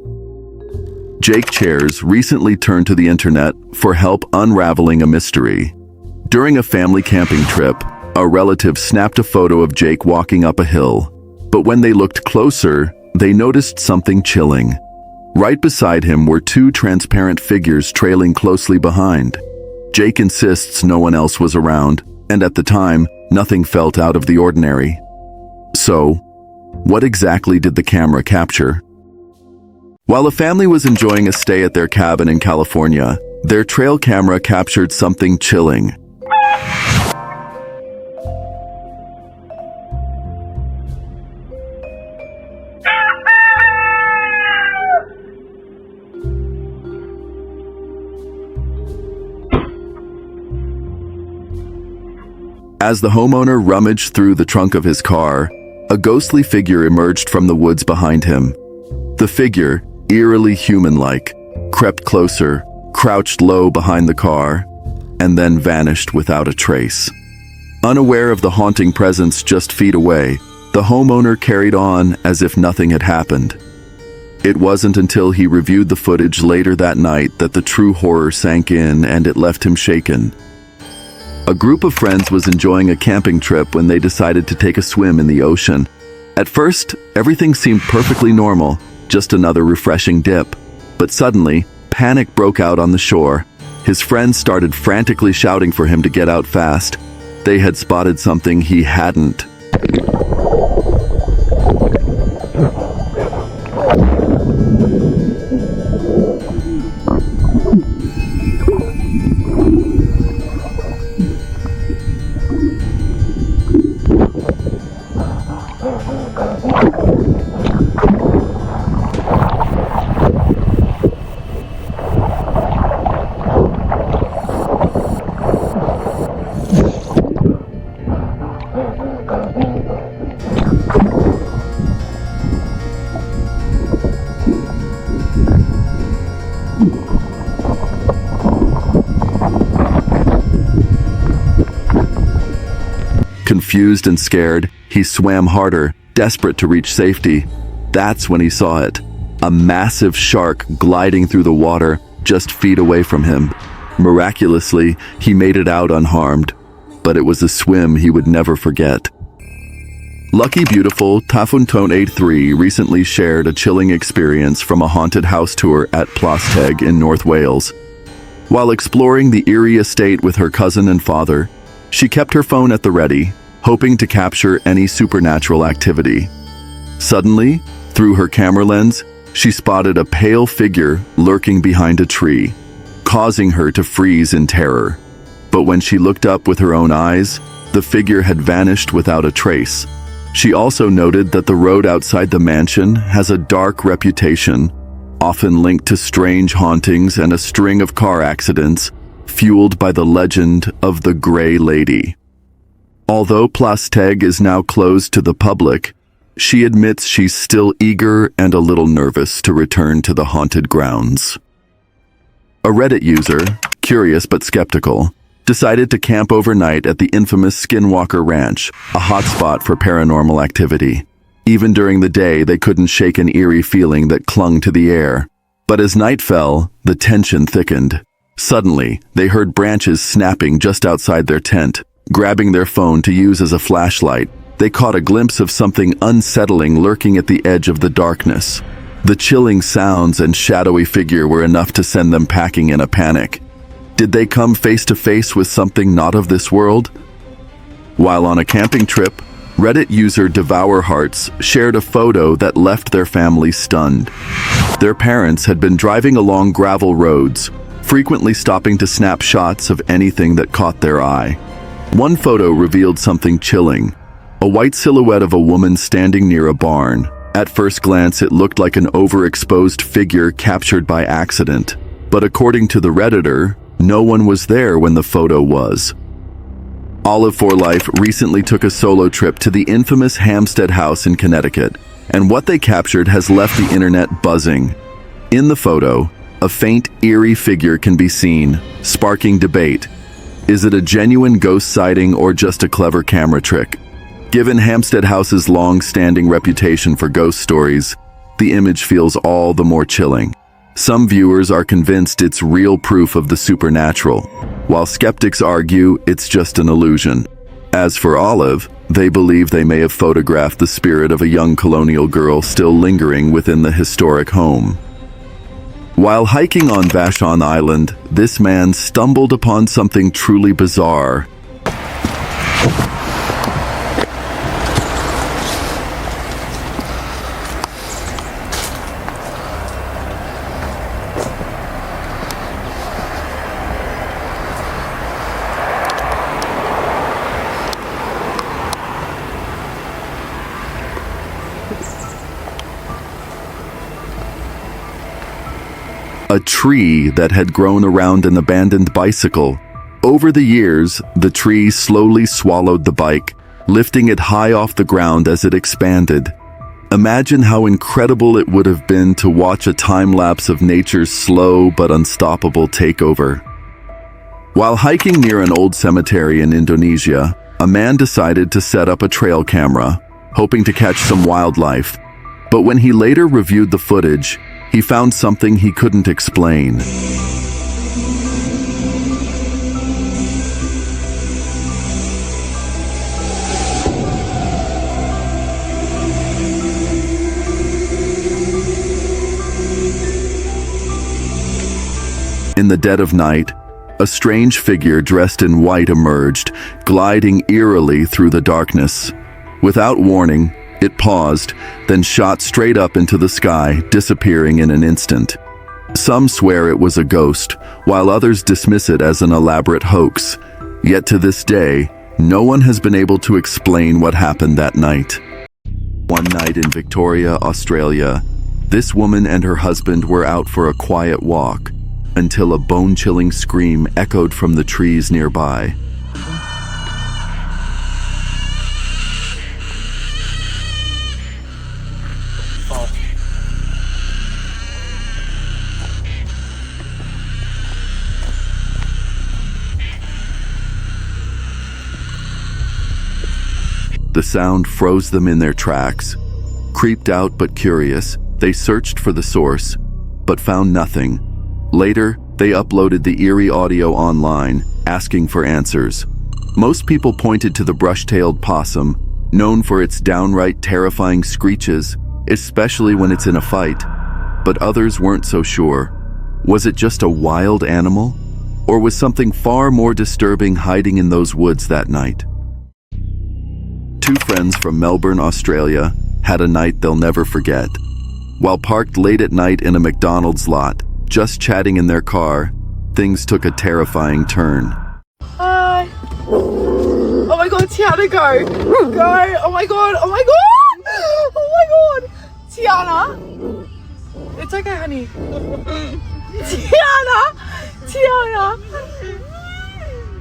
Jake Chairs recently turned to the internet for help unraveling a mystery. During a family camping trip, a relative snapped a photo of Jake walking up a hill. But when they looked closer, they noticed something chilling. Right beside him were two transparent figures trailing closely behind. Jake insists no one else was around, and at the time, nothing felt out of the ordinary. So, what exactly did the camera capture? While the family was enjoying a stay at their cabin in California, their trail camera captured something chilling. As the homeowner rummaged through the trunk of his car, a ghostly figure emerged from the woods behind him. The figure, eerily human-like, crept closer, crouched low behind the car, and then vanished without a trace. Unaware of the haunting presence just feet away, the homeowner carried on as if nothing had happened. It wasn't until he reviewed the footage later that night that the true horror sank in and it left him shaken. A group of friends was enjoying a camping trip when they decided to take a swim in the ocean. At first, everything seemed perfectly normal, just another refreshing dip. But suddenly, panic broke out on the shore. His friends started frantically shouting for him to get out fast. They had spotted something he hadn't. Confused and scared, he swam harder, desperate to reach safety. That's when he saw it. A massive shark gliding through the water just feet away from him. Miraculously, he made it out unharmed, but it was a swim he would never forget. Lucky Beautiful Tafuntone83 recently shared a chilling experience from a haunted house tour at Plasteg in North Wales. While exploring the eerie estate with her cousin and father, she kept her phone at the ready, hoping to capture any supernatural activity. Suddenly, through her camera lens, she spotted a pale figure lurking behind a tree, causing her to freeze in terror. But when she looked up with her own eyes, the figure had vanished without a trace. She also noted that the road outside the mansion has a dark reputation, often linked to strange hauntings and a string of car accidents, fueled by the legend of the Grey Lady. Although Plasteg is now closed to the public, she admits she's still eager and a little nervous to return to the haunted grounds. A Reddit user, curious but skeptical, decided to camp overnight at the infamous Skinwalker Ranch, a hotspot for paranormal activity. Even during the day, they couldn't shake an eerie feeling that clung to the air. But as night fell, the tension thickened. Suddenly, they heard branches snapping just outside their tent. Grabbing their phone to use as a flashlight, they caught a glimpse of something unsettling lurking at the edge of the darkness. The chilling sounds and shadowy figure were enough to send them packing in a panic. Did they come face to face with something not of this world? While on a camping trip, Reddit user Devour Hearts shared a photo that left their family stunned. Their parents had been driving along gravel roads, frequently stopping to snap shots of anything that caught their eye. One photo revealed something chilling, a white silhouette of a woman standing near a barn. At first glance, it looked like an overexposed figure captured by accident, but according to the Redditor, no one was there when the photo was. Olive for Life recently took a solo trip to the infamous Hampstead House in Connecticut, and what they captured has left the internet buzzing. In the photo, a faint, eerie figure can be seen, sparking debate. Is it a genuine ghost sighting or just a clever camera trick? Given Hampstead House's long-standing reputation for ghost stories, the image feels all the more chilling. Some viewers are convinced it's real proof of the supernatural, while skeptics argue it's just an illusion. As for Olive, they believe they may have photographed the spirit of a young colonial girl still lingering within the historic home. While hiking on Vashon Island, this man stumbled upon something truly bizarre. A tree that had grown around an abandoned bicycle. Over the years, the tree slowly swallowed the bike, lifting it high off the ground as it expanded. Imagine how incredible it would have been to watch a time-lapse of nature's slow but unstoppable takeover. While hiking near an old cemetery in Indonesia, a man decided to set up a trail camera, hoping to catch some wildlife. But when he later reviewed the footage, he found something he couldn't explain. In the dead of night, a strange figure dressed in white emerged, gliding eerily through the darkness. Without warning, it paused, then shot straight up into the sky, disappearing in an instant. Some swear it was a ghost, while others dismiss it as an elaborate hoax. Yet to this day, no one has been able to explain what happened that night. One night in Victoria, Australia, this woman and her husband were out for a quiet walk, until a bone-chilling scream echoed from the trees nearby. The sound froze them in their tracks. Creeped out but curious, they searched for the source, but found nothing. Later, they uploaded the eerie audio online, asking for answers. Most people pointed to the brush-tailed possum, known for its downright terrifying screeches, especially when it's in a fight. But others weren't so sure. Was it just a wild animal? Or was something far more disturbing hiding in those woods that night? Two friends from Melbourne, Australia, had a night they'll never forget. While parked late at night in a McDonald's lot, just chatting in their car, things took a terrifying turn. Hi. Oh my god, Tiana, go! Go! Oh my god, oh my god! Oh my god! Tiana! It's okay, honey. Tiana! Tiana!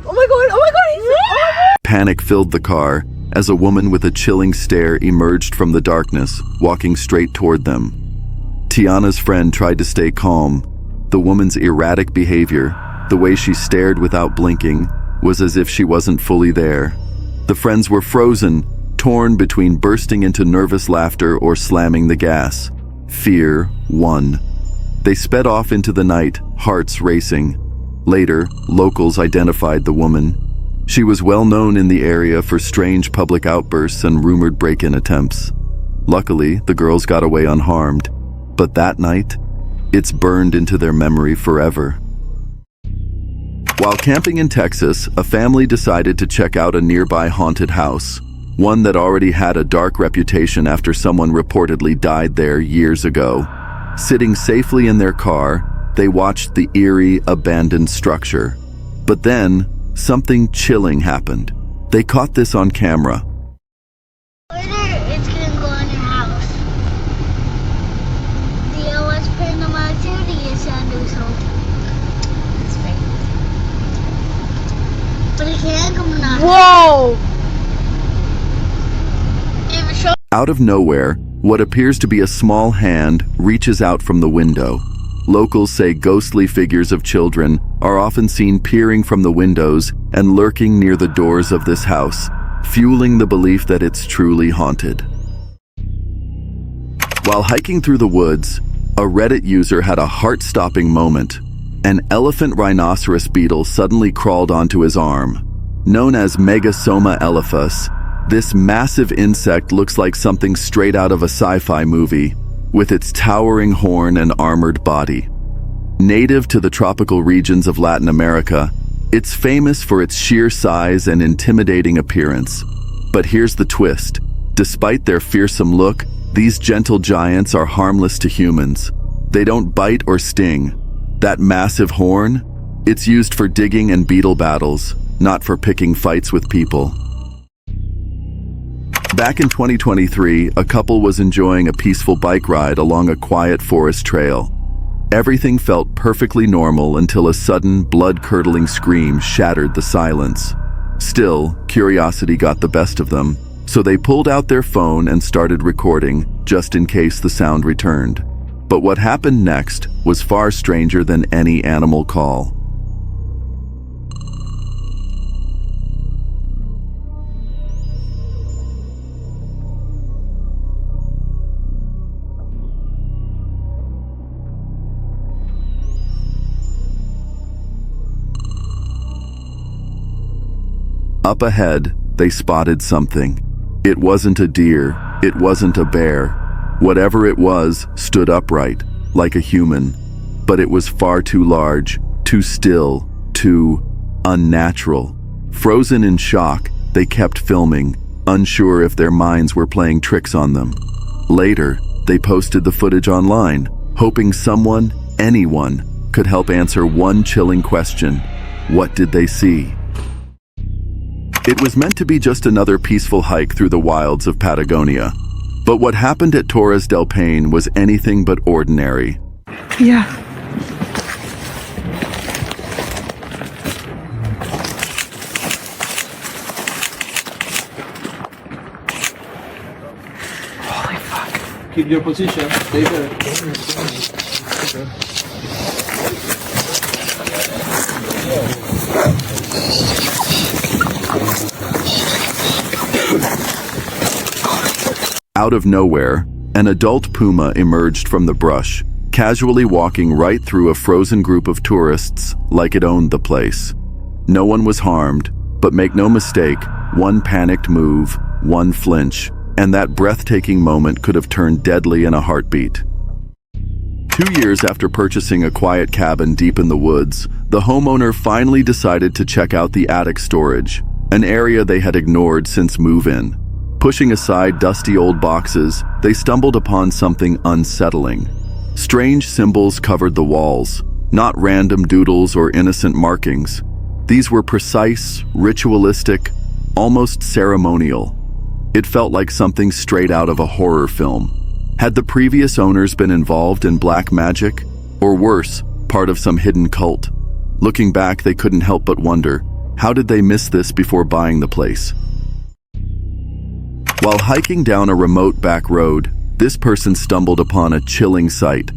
Oh my god, oh my god, oh my god! Panic filled the car as a woman with a chilling stare emerged from the darkness, walking straight toward them. Tiana's friend tried to stay calm. The woman's erratic behavior, the way she stared without blinking, was as if she wasn't fully there. The friends were frozen, torn between bursting into nervous laughter or slamming the gas. Fear won. They sped off into the night, hearts racing. Later, locals identified the woman. She was well known in the area for strange public outbursts and rumored break-in attempts. Luckily, the girls got away unharmed. But that night, it's burned into their memory forever. While camping in Texas, a family decided to check out a nearby haunted house, one that already had a dark reputation after someone reportedly died there years ago. Sitting safely in their car, they watched the eerie, abandoned structure. But then, something chilling happened. They caught this on camera. It's gonna go in your house. The OS paranormal activity is under so it's fake. But it can't come in our Whoa! Out of nowhere, what appears to be a small hand reaches out from the window. Locals say ghostly figures of children are often seen peering from the windows and lurking near the doors of this house, fueling the belief that it's truly haunted. While hiking through the woods, a Reddit user had a heart-stopping moment. An elephant rhinoceros beetle suddenly crawled onto his arm. Known as Megasoma elephas, this massive insect looks like something straight out of a sci-fi movie, with its towering horn and armored body. Native to the tropical regions of Latin America, it's famous for its sheer size and intimidating appearance. But here's the twist. Despite their fearsome look, these gentle giants are harmless to humans. They don't bite or sting. That massive horn? It's used for digging and beetle battles, not for picking fights with people. Back in 2023, a couple was enjoying a peaceful bike ride along a quiet forest trail. Everything felt perfectly normal until a sudden, blood-curdling scream shattered the silence. Still, curiosity got the best of them, so they pulled out their phone and started recording, just in case the sound returned. But what happened next was far stranger than any animal call. Up ahead, they spotted something. It wasn't a deer, it wasn't a bear. Whatever it was stood upright, like a human. But it was far too large, too still, too unnatural. Frozen in shock, they kept filming, unsure if their minds were playing tricks on them. Later, they posted the footage online, hoping someone, anyone, could help answer one chilling question. What did they see? It was meant to be just another peaceful hike through the wilds of Patagonia. But what happened at Torres del Paine was anything but ordinary. Yeah. Holy fuck. Keep your position. Stay there. Out of nowhere, an adult puma emerged from the brush, casually walking right through a frozen group of tourists like it owned the place. No one was harmed, but make no mistake, one panicked move, one flinch, and that breathtaking moment could have turned deadly in a heartbeat. 2 years after purchasing a quiet cabin deep in the woods, the homeowner finally decided to check out the attic storage, an area they had ignored since move-in. Pushing aside dusty old boxes, they stumbled upon something unsettling. Strange symbols covered the walls, not random doodles or innocent markings. These were precise, ritualistic, almost ceremonial. It felt like something straight out of a horror film. Had the previous owners been involved in black magic? Or worse, part of some hidden cult? Looking back, they couldn't help but wonder, how did they miss this before buying the place? While hiking down a remote back road, this person stumbled upon a chilling sight,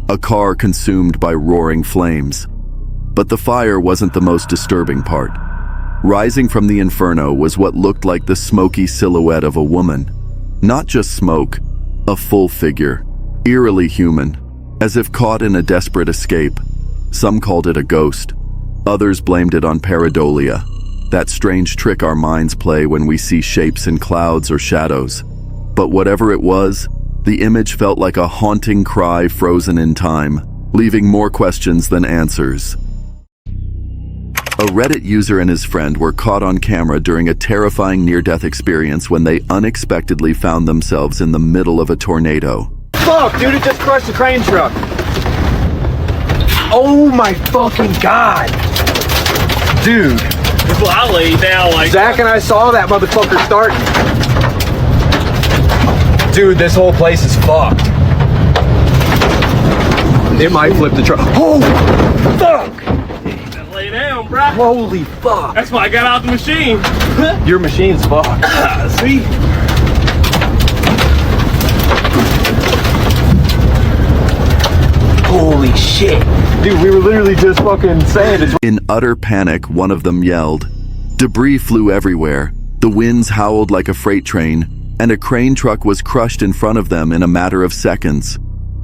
a car consumed by roaring flames. But the fire wasn't the most disturbing part. Rising from the inferno was what looked like the smoky silhouette of a woman. Not just smoke, a full figure, eerily human, as if caught in a desperate escape. Some called it a ghost. Others blamed it on pareidolia, that strange trick our minds play when we see shapes in clouds or shadows. But whatever it was, the image felt like a haunting cry frozen in time, leaving more questions than answers. A Reddit user and his friend were caught on camera during a terrifying near-death experience when they unexpectedly found themselves in the middle of a tornado. Fuck, dude, it just crushed the crane truck. Oh my fucking god. Dude. Well, I lay down like Zach and I saw that motherfucker starting. Dude, this whole place is fucked. It might flip the truck. Oh, fuck! Lay down, bruh. Holy fuck. That's why I got out the machine. Your machine's fucked. See? Holy shit. Dude, we were literally just fucking saying it. In utter panic, one of them yelled. Debris flew everywhere. The winds howled like a freight train, and a crane truck was crushed in front of them in a matter of seconds.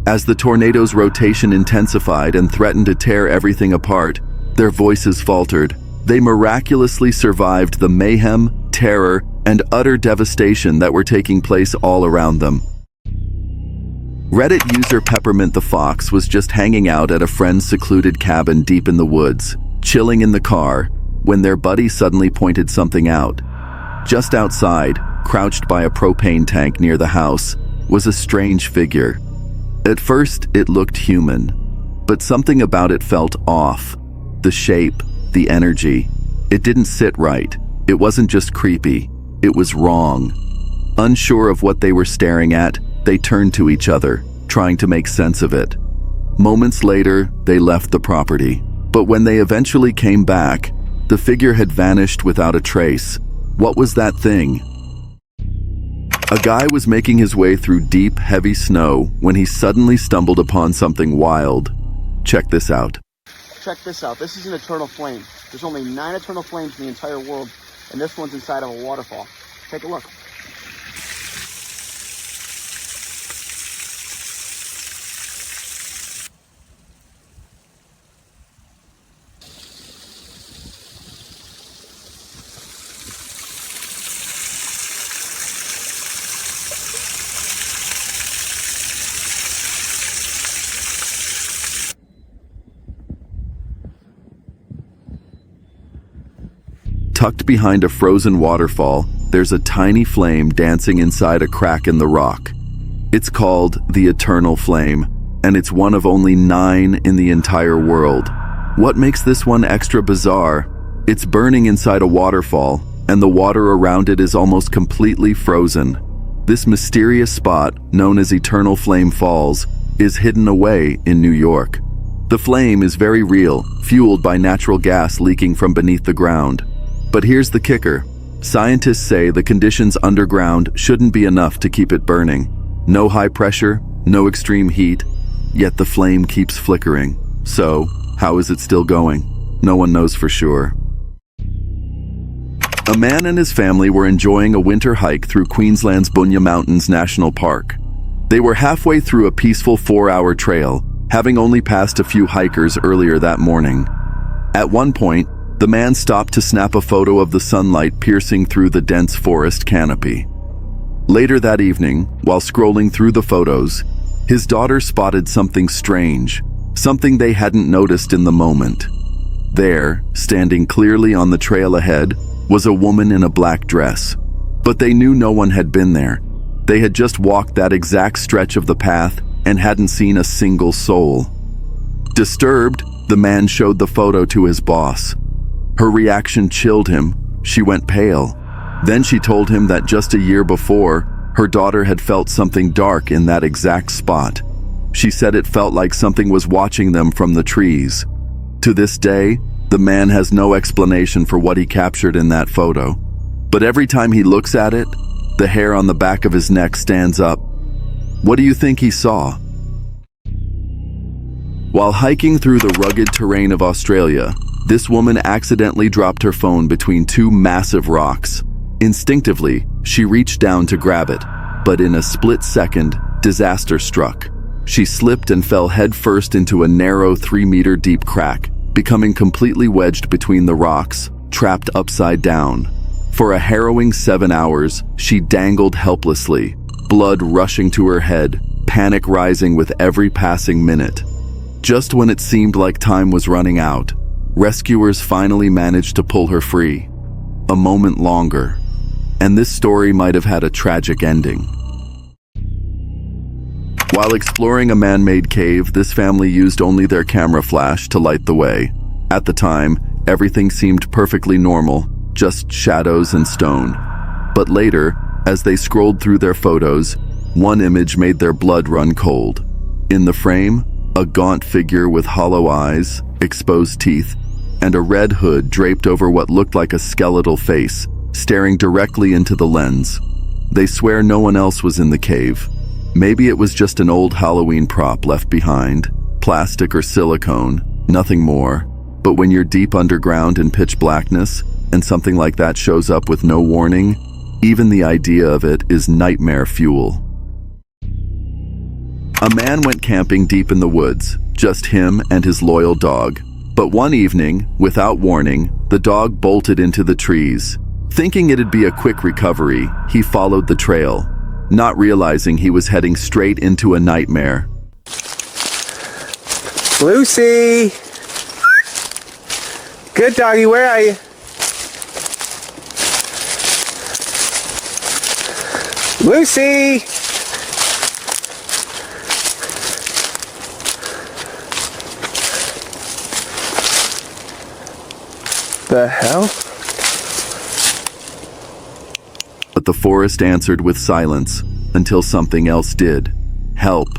As the tornado's rotation intensified and threatened to tear everything apart, their voices faltered. They miraculously survived the mayhem, terror, and utter devastation that were taking place all around them. Reddit user Peppermint the Fox was just hanging out at a friend's secluded cabin deep in the woods, chilling in the car, when their buddy suddenly pointed something out. Just outside, crouched by a propane tank near the house, was a strange figure. At first, it looked human, but something about it felt off. The shape, the energy. It didn't sit right. It wasn't just creepy, it was wrong. Unsure of what they were staring at, they turned to each other, trying to make sense of it. Moments later, they left the property. But when they eventually came back, the figure had vanished without a trace. What was that thing? A guy was making his way through deep, heavy snow when he suddenly stumbled upon something wild. Check this out. Check this out. This is an eternal flame. There's only 9 eternal flames in the entire world, and this one's inside of a waterfall. Take a look. Tucked behind a frozen waterfall, there's a tiny flame dancing inside a crack in the rock. It's called the Eternal Flame, and it's one of only 9 in the entire world. What makes this one extra bizarre? It's burning inside a waterfall, and the water around it is almost completely frozen. This mysterious spot, known as Eternal Flame Falls, is hidden away in New York. The flame is very real, fueled by natural gas leaking from beneath the ground. But here's the kicker. Scientists say the conditions underground shouldn't be enough to keep it burning. No high pressure, no extreme heat, yet the flame keeps flickering. So, how is it still going? No one knows for sure. A man and his family were enjoying a winter hike through Queensland's Bunya Mountains National Park. They were halfway through a peaceful 4-hour trail, having only passed a few hikers earlier that morning. At one point, the man stopped to snap a photo of the sunlight piercing through the dense forest canopy. Later that evening, while scrolling through the photos, his daughter spotted something strange, something they hadn't noticed in the moment. There, standing clearly on the trail ahead, was a woman in a black dress. But they knew no one had been there. They had just walked that exact stretch of the path and hadn't seen a single soul. Disturbed, the man showed the photo to his boss. Her reaction chilled him. She went pale. Then she told him that just a year before, her daughter had felt something dark in that exact spot. She said it felt like something was watching them from the trees. To this day, the man has no explanation for what he captured in that photo. But every time he looks at it, the hair on the back of his neck stands up. What do you think he saw? While hiking through the rugged terrain of Australia, this woman accidentally dropped her phone between 2 massive rocks. Instinctively, she reached down to grab it, but in a split second, disaster struck. She slipped and fell headfirst into a narrow 3-meter deep crack, becoming completely wedged between the rocks, trapped upside down. For a harrowing 7 hours, she dangled helplessly, blood rushing to her head, panic rising with every passing minute. Just when it seemed like time was running out, rescuers finally managed to pull her free. A moment longer, and this story might have had a tragic ending. While exploring a man-made cave, this family used only their camera flash to light the way. At the time, everything seemed perfectly normal, just shadows and stone. But later, as they scrolled through their photos, one image made their blood run cold. In the frame, a gaunt figure with hollow eyes, exposed teeth, and a red hood draped over what looked like a skeletal face, staring directly into the lens. They swear no one else was in the cave. Maybe it was just an old Halloween prop left behind, plastic or silicone, nothing more. But when you're deep underground in pitch blackness, and something like that shows up with no warning, even the idea of it is nightmare fuel. A man went camping deep in the woods, just him and his loyal dog. But one evening, without warning, the dog bolted into the trees. Thinking it'd be a quick recovery, he followed the trail, not realizing he was heading straight into a nightmare. Lucy! Good doggy, where are you? Lucy! The hell? But the forest answered with silence until something else did. Help.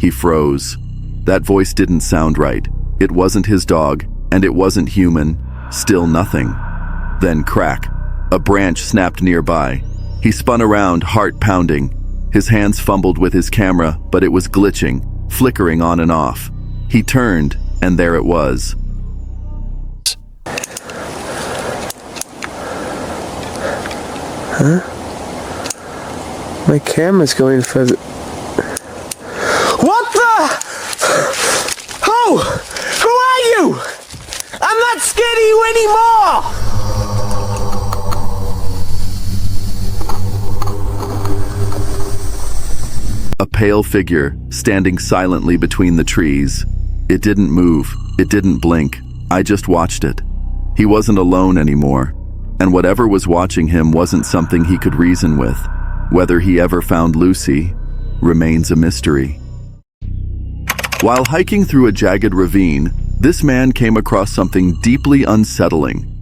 He froze. That voice didn't sound right. It wasn't his dog, and it wasn't human. Still nothing. Then crack. A branch snapped nearby. He spun around, heart pounding. His hands fumbled with his camera, but it was glitching, flickering on and off. He turned, and there it was. Huh? My camera's going fuzzy. What the? Who are you? I'm not scared of you anymore! A pale figure, standing silently between the trees. It didn't move. It didn't blink. I just watched it. He wasn't alone anymore. and whatever was watching him wasn't something he could reason with. Whether he ever found Lucy remains a mystery. While hiking through a jagged ravine, this man came across something deeply unsettling.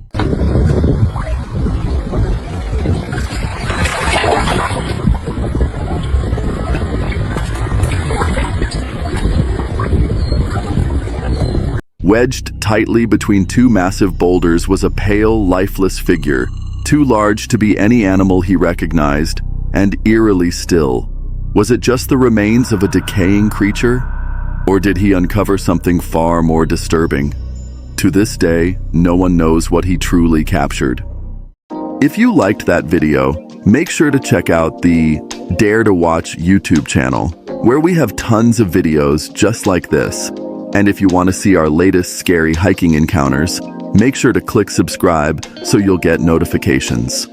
Wedged tightly between two massive boulders was a pale, lifeless figure, too large to be any animal he recognized, and eerily still. Was it just the remains of a decaying creature? Or did he uncover something far more disturbing? To this day, no one knows what he truly captured. If you liked that video, make sure to check out the Dare to Watch YouTube channel, where we have tons of videos just like this. And if you want to see our latest scary hiking encounters, make sure to click subscribe so you'll get notifications.